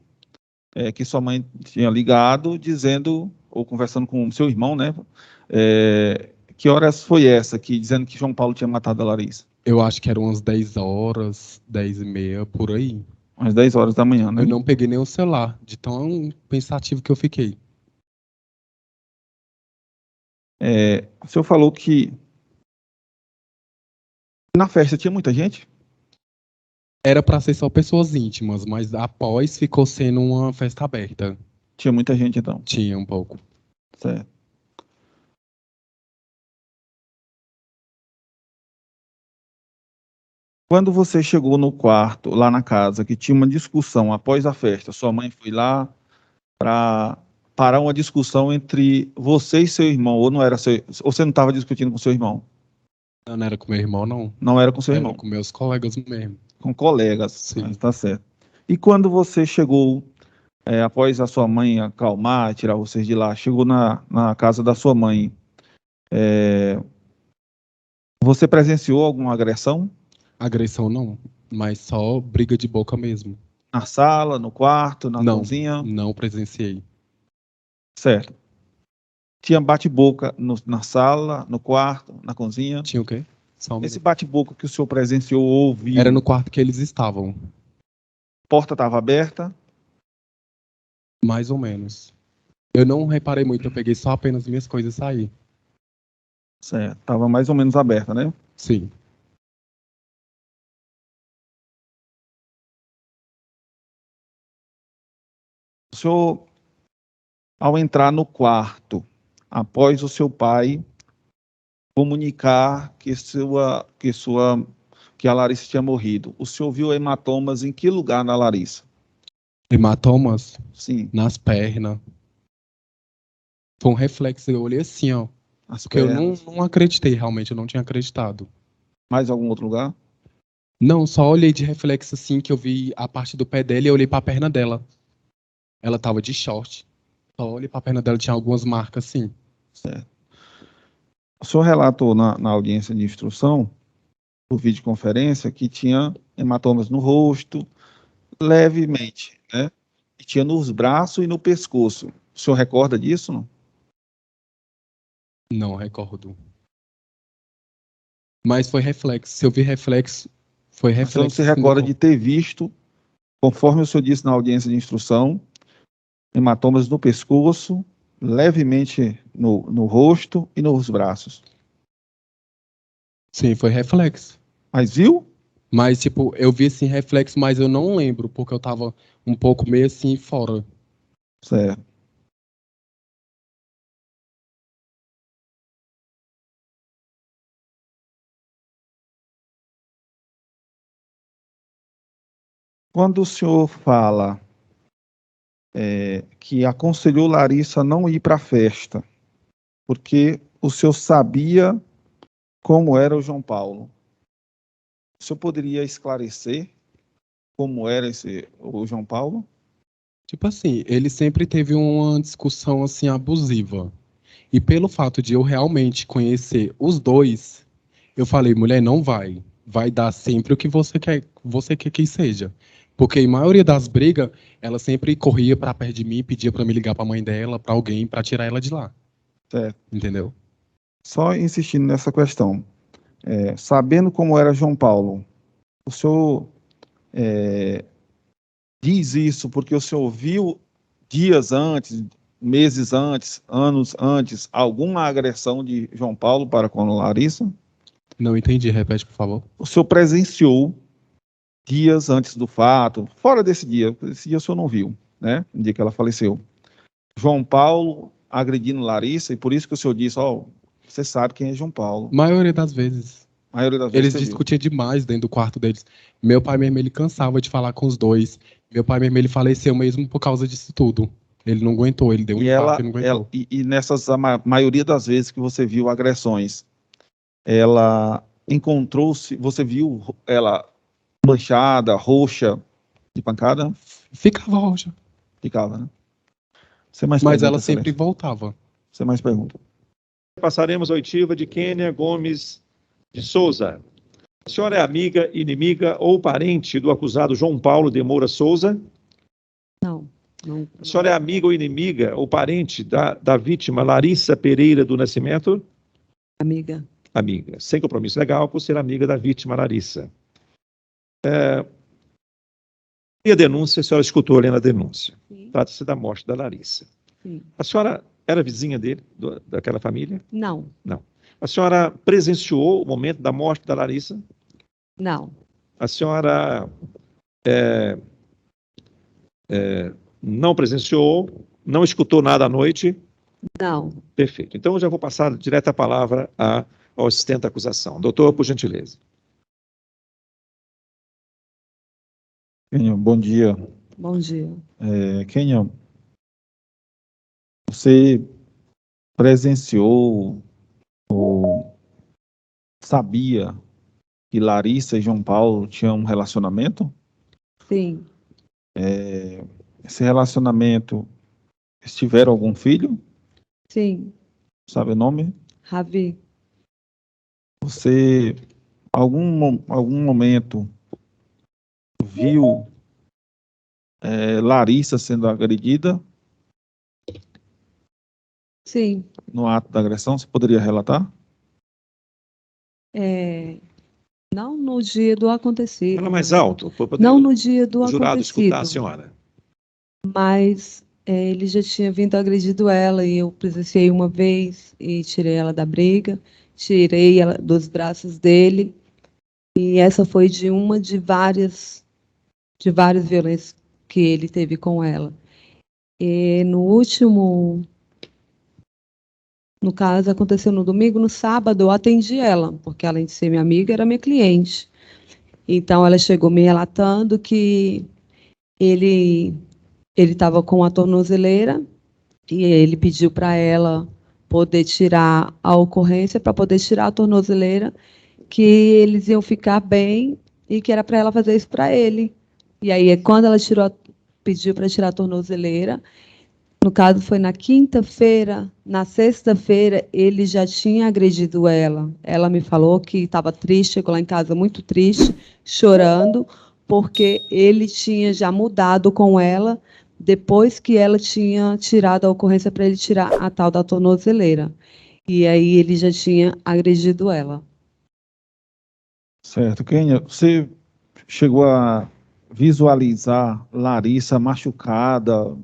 que sua mãe tinha ligado, dizendo, ou conversando com seu irmão, né? Que horas foi essa, dizendo que João Paulo tinha matado a Larissa? Eu acho que eram umas 10 horas, 10h30, por aí. Umas 10 horas da manhã, né? Eu não peguei nem o celular, de tão pensativo que eu fiquei. O senhor falou que na festa tinha muita gente? Era para ser só pessoas íntimas, mas após ficou sendo uma festa aberta. Tinha muita gente, então? Tinha um pouco. Certo. Quando você chegou no quarto, lá na casa, que tinha uma discussão após a festa, sua mãe foi lá para parar uma discussão entre você e seu irmão, ou você não estava discutindo com seu irmão? Não era com meu irmão, não. Não era com seu irmão? Era com meus colegas mesmo. Com colegas, sim. Tá certo. E quando você chegou, após a sua mãe acalmar, tirar vocês de lá, chegou na casa da sua mãe, você presenciou alguma agressão? Agressão não, mas só briga de boca mesmo. Na sala, no quarto, na cozinha? Não presenciei. Certo. Tinha bate-boca na sala, no quarto, na cozinha? Tinha o quê? Esse bate-boca que o senhor presenciou, ouviu? Era no quarto que eles estavam. A porta estava aberta? Mais ou menos. Eu não reparei muito, eu peguei só apenas minhas coisas e saí. Certo, estava mais ou menos aberta, né? Sim. O senhor, ao entrar no quarto, após o seu pai comunicar que a Larissa tinha morrido, o senhor viu hematomas em que lugar na Larissa? Hematomas? Sim. Nas pernas. Foi um reflexo, eu olhei assim, ó. Porque eu não acreditei, realmente, eu não tinha acreditado. Mais algum outro lugar? Não, só olhei de reflexo assim, que eu vi a parte do pé dela e eu olhei pra perna dela. Ela tava de short. Só olhei pra perna dela, tinha algumas marcas, sim. Certo. O senhor relatou na audiência de instrução, por videoconferência, que tinha hematomas no rosto, levemente, né? E tinha nos braços e no pescoço. O senhor recorda disso, não? Não recordo. Mas foi reflexo. Se eu vi reflexo, foi reflexo. Então você recorda de ter visto conforme o senhor disse na audiência de instrução, hematomas no pescoço, levemente no rosto e nos braços. Sim, foi reflexo. Mas viu? Mas, tipo, eu vi assim reflexo, mas eu não lembro, porque eu tava um pouco meio assim fora. Certo. Quando o senhor fala que aconselhou Larissa a não ir para a festa, porque o senhor sabia como era o João Paulo, o senhor poderia esclarecer como era o João Paulo? Tipo assim, ele sempre teve uma discussão assim abusiva. E pelo fato de eu realmente conhecer os dois, eu falei, mulher, não vai. Vai dar sempre o que você quer que seja. Porque a maioria das brigas, ela sempre corria para perto de mim, pedia para me ligar para a mãe dela, para alguém, para tirar ela de lá. Certo. Entendeu? Só insistindo nessa questão. Sabendo como era João Paulo, o senhor diz isso porque o senhor viu dias antes, meses antes, anos antes, alguma agressão de João Paulo para com Larissa? Não entendi, repete, por favor. O senhor presenciou dias antes do fato, fora desse dia o senhor não viu, né? No dia que ela faleceu. João Paulo agredindo Larissa, e por isso que o senhor disse, você sabe quem é João Paulo. Maioria das vezes. Eles discutiam demais dentro do quarto deles. Meu pai mesmo, ele cansava de falar com os dois. Meu pai mesmo, ele faleceu mesmo por causa disso tudo. Ele não aguentou, ele deu um infarto e não aguentou. E nessas, a maioria das vezes que você viu agressões, ela encontrou-se, você viu ela manchada, roxa, de pancada? Ficava roxa. Ficava, né? Você mais Mas pergunta, ela sempre Celeste? voltava. Você mais pergunta. Passaremos a oitiva de Kênia Gomes de Souza. A senhora é amiga, inimiga ou parente do acusado João Paulo de Moura Souza? Não. A senhora é amiga ou inimiga ou parente da vítima Larissa Pereira do Nascimento? Amiga. Amiga. Sem compromisso legal por ser amiga da vítima Larissa. E a denúncia, a senhora escutou ali na denúncia. Trata-se da morte da Larissa. Sim. A senhora era vizinha dele, daquela família? Não. Não. A senhora presenciou o momento da morte da Larissa? Não. A senhora não presenciou, não escutou nada à noite? Não. Perfeito. Então, eu já vou passar direto a palavra ao assistente da acusação. Doutor, por gentileza. Kênia, bom dia. Bom dia. Kênia, você presenciou ou sabia que Larissa e João Paulo tinham um relacionamento? Sim. Esse relacionamento, eles tiveram algum filho? Sim. Sabe o nome? Ravi. Você, algum momento, viu Larissa sendo agredida Sim. no ato da agressão? Você poderia relatar? Não no dia do acontecido. Fala mais alto. Não no dia do o jurado acontecido. escutar a senhora. Mas ele já tinha vindo agredido ela e eu presenciei uma vez e tirei ela da briga, tirei ela dos braços dele e essa foi de várias violências que ele teve com ela. E no caso aconteceu no domingo, no sábado eu atendi ela, porque além de ser minha amiga, era minha cliente. Então ela chegou me relatando que ele estava com a tornozeleira e ele pediu para ela poder tirar a ocorrência, para poder tirar a tornozeleira, que eles iam ficar bem e que era para ela fazer isso para ele. E aí, quando ela pediu para tirar a tornozeleira, no caso foi na quinta-feira, na sexta-feira, ele já tinha agredido ela. Ela me falou que estava triste, chegou lá em casa muito triste, chorando, porque ele tinha já mudado com ela depois que ela tinha tirado a ocorrência para ele tirar a tal da tornozeleira. E aí ele já tinha agredido ela. Certo. Kênia, você chegou a visualizar Larissa machucada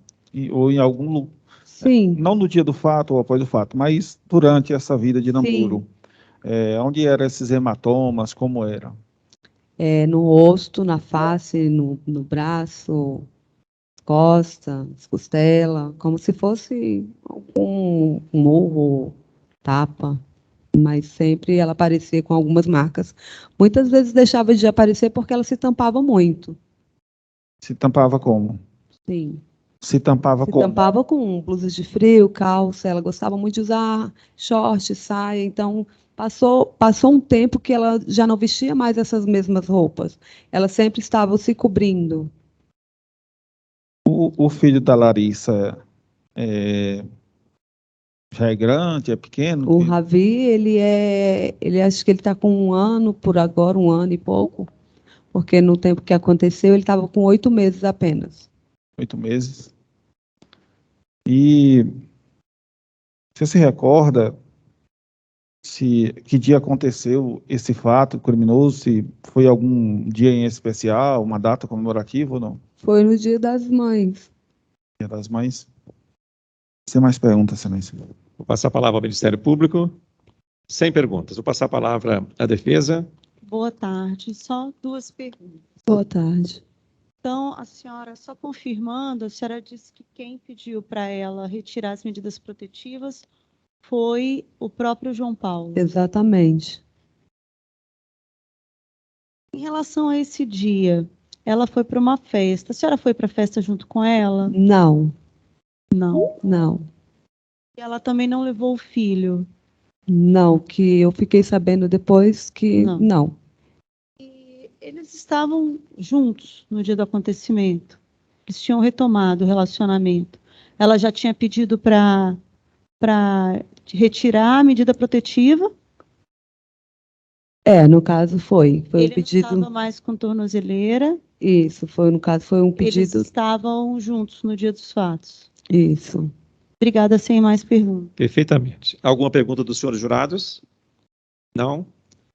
ou em algum lugar? Sim. Não no dia do fato ou após o fato, mas durante essa vida de namoro. Onde eram esses hematomas, como era? No rosto, na face, no braço, costas, costela, como se fosse um murro, tapa, mas sempre ela aparecia com algumas marcas. Muitas vezes deixava de aparecer porque ela se tampava muito. Se tampava como? Sim. Se tampava Se como? tampava com blusas de frio, calça, ela gostava muito de usar short, saia, então passou um tempo que ela já não vestia mais essas mesmas roupas. Ela sempre estava se cobrindo. O filho da Larissa já é grande, é pequeno? O Ravi, ele acho que ele está com 1 ano por agora, 1 ano e pouco, porque no tempo que aconteceu ele estava com 8 meses apenas. 8 meses. E você se recorda que dia aconteceu esse fato criminoso? Se foi algum dia em especial, uma data comemorativa ou não? Foi no Dia das Mães. Dia das Mães. Sem mais perguntas, excelência. Vou passar a palavra ao Ministério Público. Sem perguntas. Vou passar a palavra à defesa. Boa tarde. Só 2 perguntas. Boa tarde. Então, a senhora, só confirmando, a senhora disse que quem pediu para ela retirar as medidas protetivas foi o próprio João Paulo. Exatamente. Em relação a esse dia, ela foi para uma festa. A senhora foi para a festa junto com ela? Não. Não. Não. E ela também não levou o filho? Não, que eu fiquei sabendo depois que não. E eles estavam juntos no dia do acontecimento. Eles tinham retomado o relacionamento. Ela já tinha pedido para retirar a medida protetiva? No caso foi Ele um pedido. não estava mais com tornozeleira? Isso, no caso foi um pedido. Eles estavam juntos no dia dos fatos? Isso. Obrigada, sem mais perguntas. Perfeitamente. Alguma pergunta dos senhores jurados? Não?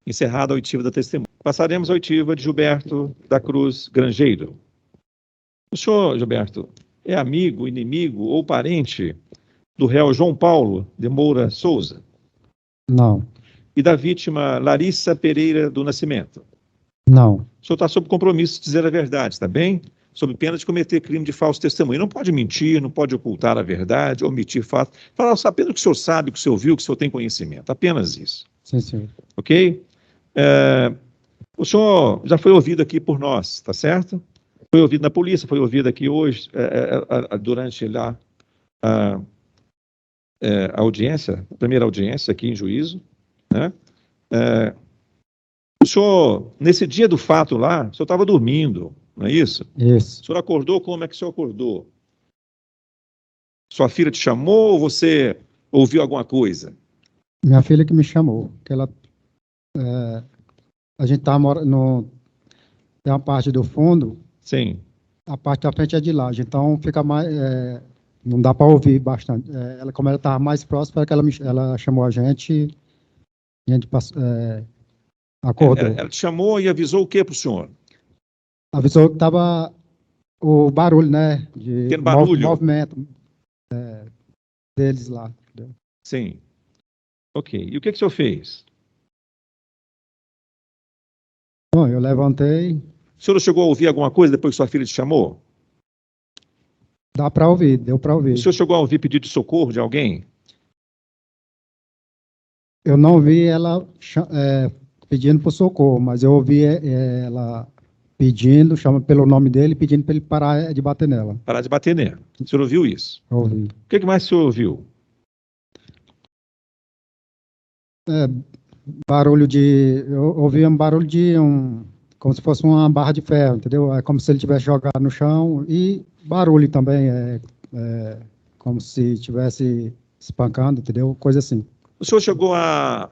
Encerrada a oitiva da testemunha. Passaremos a oitiva de Gilberto da Cruz Grangeiro. O senhor, Gilberto, é amigo, inimigo ou parente do réu João Paulo de Moura Souza? Não. E da vítima Larissa Pereira do Nascimento? Não. O senhor está sob compromisso de dizer a verdade, está bem? Sob pena de cometer crime de falso testemunho. Não pode mentir, não pode ocultar a verdade, omitir fatos. Falar apenas o que o senhor sabe, o que o senhor viu, o que o senhor tem conhecimento. Apenas isso. Sim, senhor. Ok? O senhor já foi ouvido aqui por nós, tá certo? Foi ouvido na polícia, foi ouvido aqui hoje, durante lá a audiência, a primeira audiência aqui em juízo, né? O senhor, nesse dia do fato lá, o senhor estava dormindo, não é isso? Isso. O senhor acordou, como é que o senhor acordou? Sua filha te chamou ou você ouviu alguma coisa? Minha filha que me chamou, que ela... a gente está morando... Tem uma parte do fundo... Sim. A parte da frente é de laje, então fica mais... não dá para ouvir bastante. Como ela estava mais próxima, ela chamou a gente acordou. Ela te chamou e avisou o que para o senhor? Avisou que estava o barulho, né? Aquele barulho? Movimento deles lá. Entendeu? Sim. Ok. E o que o senhor fez? Bom, eu levantei. O senhor chegou a ouvir alguma coisa depois que sua filha te chamou? Dá para ouvir, deu para ouvir. O senhor chegou a ouvir pedido de socorro de alguém? Eu não vi ela pedindo por socorro, mas eu ouvi ela pedindo, chama pelo nome dele, pedindo para ele parar de bater nela. Parar de bater nela. O senhor ouviu isso? Eu ouvi. O que mais o senhor ouviu? Barulho de... Eu ouvi um barulho de como se fosse uma barra de ferro, entendeu? É como se ele tivesse jogado no chão e barulho também, como se estivesse espancando, entendeu? Coisa assim. O senhor chegou a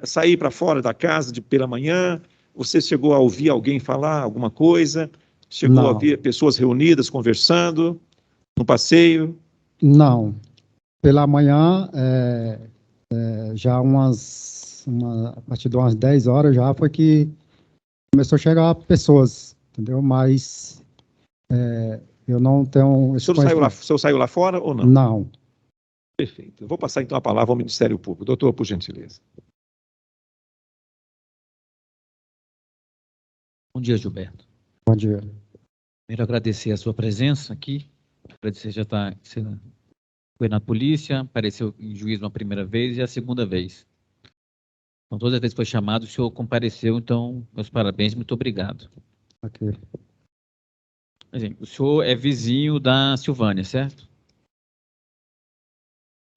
sair para fora da casa pela manhã? Você chegou a ouvir alguém falar alguma coisa? Chegou Não. a ver pessoas reunidas, conversando, no passeio? Não. Pela manhã, já a partir de umas 10 horas já foi que começou a chegar pessoas, entendeu? Mas Eu não tenho O esse senhor saiu lá fora ou não? Não. Perfeito. Eu vou passar então a palavra ao Ministério Público. Doutor, por gentileza. Bom dia, Gilberto. Bom dia. Primeiro, agradecer a sua presença aqui. Agradecer já você foi na polícia, apareceu em juízo uma primeira vez e a segunda vez. Então, todas as vezes que foi chamado, o senhor compareceu, então, meus parabéns, muito obrigado. Ok. Assim, o senhor é vizinho da Silvânia, certo?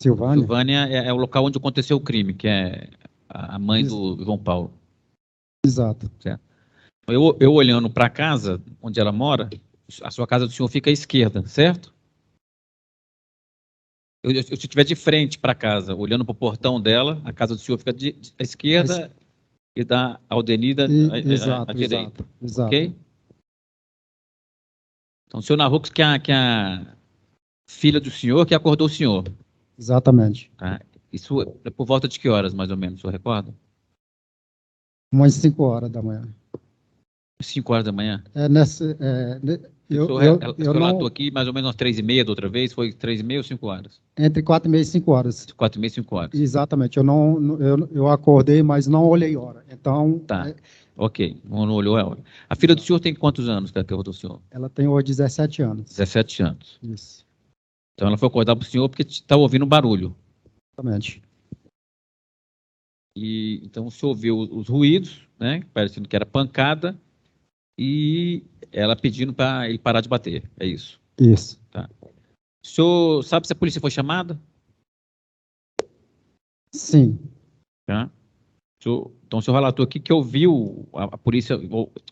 Silvânia? Silvânia é o local onde aconteceu o crime, que é a mãe do João Paulo. Exato. Certo. Eu olhando para a casa onde ela mora, a sua casa do senhor fica à esquerda, certo? Se eu estiver de frente para a casa, olhando para o portão dela, a casa do senhor fica à esquerda e da Aldenida à direita. Exato. Ok? Então, o senhor narrou que a filha do senhor que acordou o senhor. Exatamente. Tá? Isso é por volta de que horas, mais ou menos, o senhor recorda? Umas 5 horas da manhã. 5 horas da manhã? Eu relatou aqui mais ou menos umas 3h30 da outra vez, foi 3h30 ou 5 horas? Entre 4h30 e 5 horas. 4h30 e 5 horas. Exatamente. Eu acordei, mas não olhei hora. Então. Tá. Ok. Não olhou a hora. A filha do senhor tem quantos anos que acordou o senhor? Ela tem hoje 17 anos. 17 anos. Isso. Então ela foi acordar para o senhor porque estava ouvindo barulho. Exatamente. E então o senhor ouviu os ruídos, né? Parecendo que era pancada, e ela pedindo para ele parar de bater. É isso. Isso. Tá. O senhor sabe se a polícia foi chamada? Sim. Tá. Então o senhor relatou aqui que ouviu a polícia,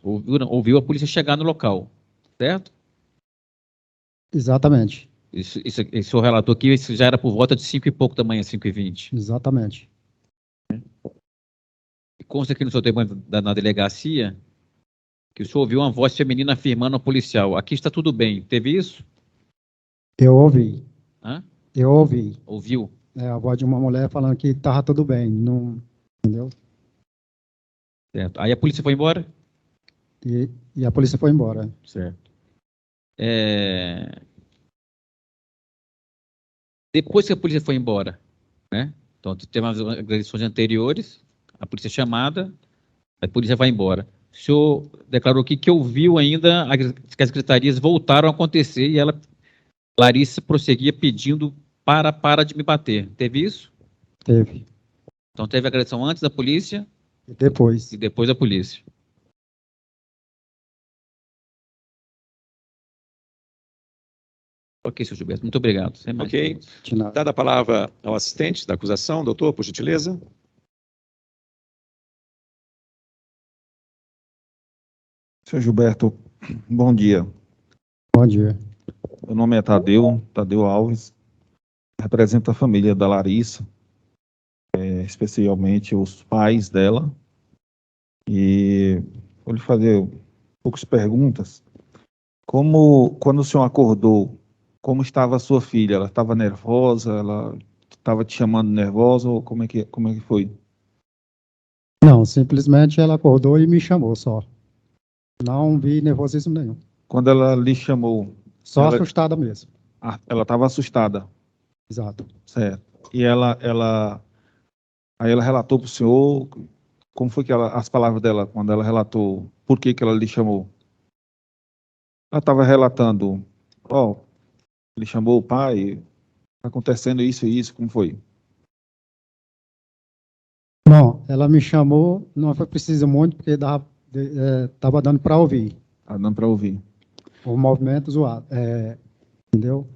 ouviu a polícia chegar no local, certo? Exatamente. Isso, o senhor relatou aqui, isso já era por volta de 5 e pouco da manhã, 5h20. Exatamente. E consta aqui no seu depoimento na delegacia que o senhor ouviu uma voz feminina afirmando ao policial: aqui está tudo bem. Teve isso? Eu ouvi. Hã? Eu ouvi. Ouviu? A voz de uma mulher falando que estava tudo bem. Não, entendeu? Certo. Aí a polícia foi embora? E a polícia foi embora. Certo. Depois que a polícia foi embora, né? Então, teve umas agressões anteriores, a polícia é chamada, a polícia vai embora. O senhor declarou aqui que ouviu ainda que as gritarias voltaram a acontecer e Larissa prosseguia pedindo para de me bater. Teve isso? Teve. Então teve agressão antes da polícia? E depois. E depois da polícia. Ok, senhor Gilberto, muito obrigado. Ok. Dada a palavra ao assistente da acusação, doutor, por gentileza. Senhor Gilberto, bom dia. Bom dia. Meu nome é Tadeu Alves, represento a família da Larissa, especialmente os pais dela, e vou lhe fazer poucas perguntas. Quando o senhor acordou, como estava a sua filha? Ela estava nervosa? Ela estava te chamando nervosa? Ou como é que foi? Não, simplesmente ela acordou e me chamou só. Não vi nervosismo nenhum. Quando ela lhe chamou... Só assustada mesmo. Ela estava assustada? Exato. Certo. E aí ela relatou para o senhor como foi que as palavras dela, quando ela relatou, por que ela lhe chamou? Ela estava relatando, ele chamou o pai, está acontecendo isso e isso, como foi? Não, ela me chamou, não foi preciso muito, porque estava dando para ouvir. Estava dando para ouvir. O movimento zoado, entendeu?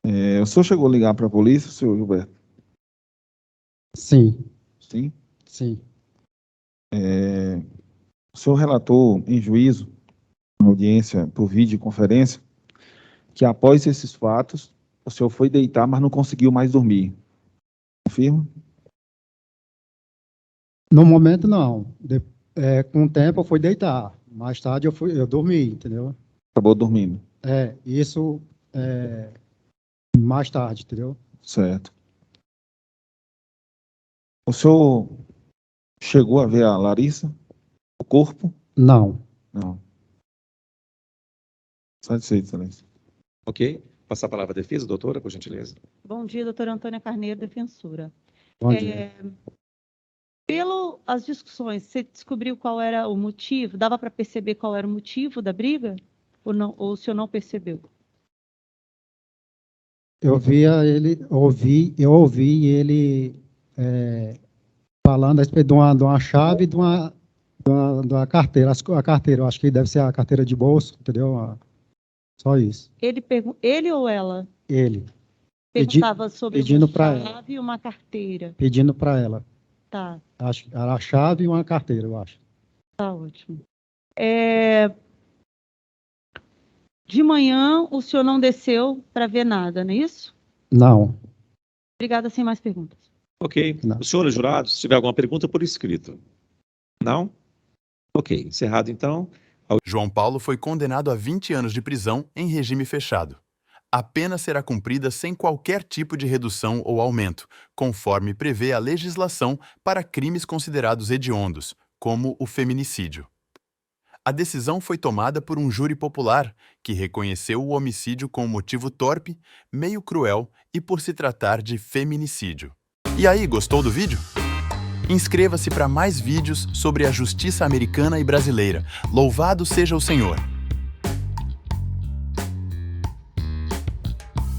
O senhor chegou a ligar para a polícia, senhor Gilberto? Sim. Sim? Sim. O senhor relatou em juízo, na audiência por videoconferência, que após esses fatos, o senhor foi deitar, mas não conseguiu mais dormir. Confirma? No momento, não. Com o tempo, eu fui deitar. Mais tarde, eu dormi, entendeu? Acabou dormindo. Isso mais tarde, entendeu? Certo. O senhor chegou a ver a Larissa? O corpo? Não. Não. Satisfeito, excelência. Ok. Passar a palavra à defesa, doutora, por gentileza. Bom dia, doutora Antônia Carneiro, defensora. Bom dia. As discussões, você descobriu qual era o motivo? Dava para perceber qual era o motivo da briga? Ou não? Ou o senhor não percebeu? Eu ouvi ele falando a respeito de uma chave e de uma carteira. A carteira, eu acho que deve ser a carteira de bolso, entendeu? Só isso. Ele ou ela? Ele. Perguntava sobre pedindo uma pra chave e uma carteira. Pedindo para ela. Tá, Acho que era a chave e uma carteira, eu acho. tá ótimo. De manhã, o senhor não desceu para ver nada, não é isso? Não. Obrigada, sem mais perguntas. Ok. Não. Os senhores jurados, se tiver alguma pergunta, por escrito. Não? Ok. Encerrado, então. João Paulo foi condenado a 20 anos de prisão em regime fechado. A pena será cumprida sem qualquer tipo de redução ou aumento, conforme prevê a legislação para crimes considerados hediondos, como o feminicídio. A decisão foi tomada por um júri popular, que reconheceu o homicídio com motivo torpe, meio cruel e por se tratar de feminicídio. E aí, gostou do vídeo? Inscreva-se para mais vídeos sobre a justiça americana e brasileira. Louvado seja o Senhor!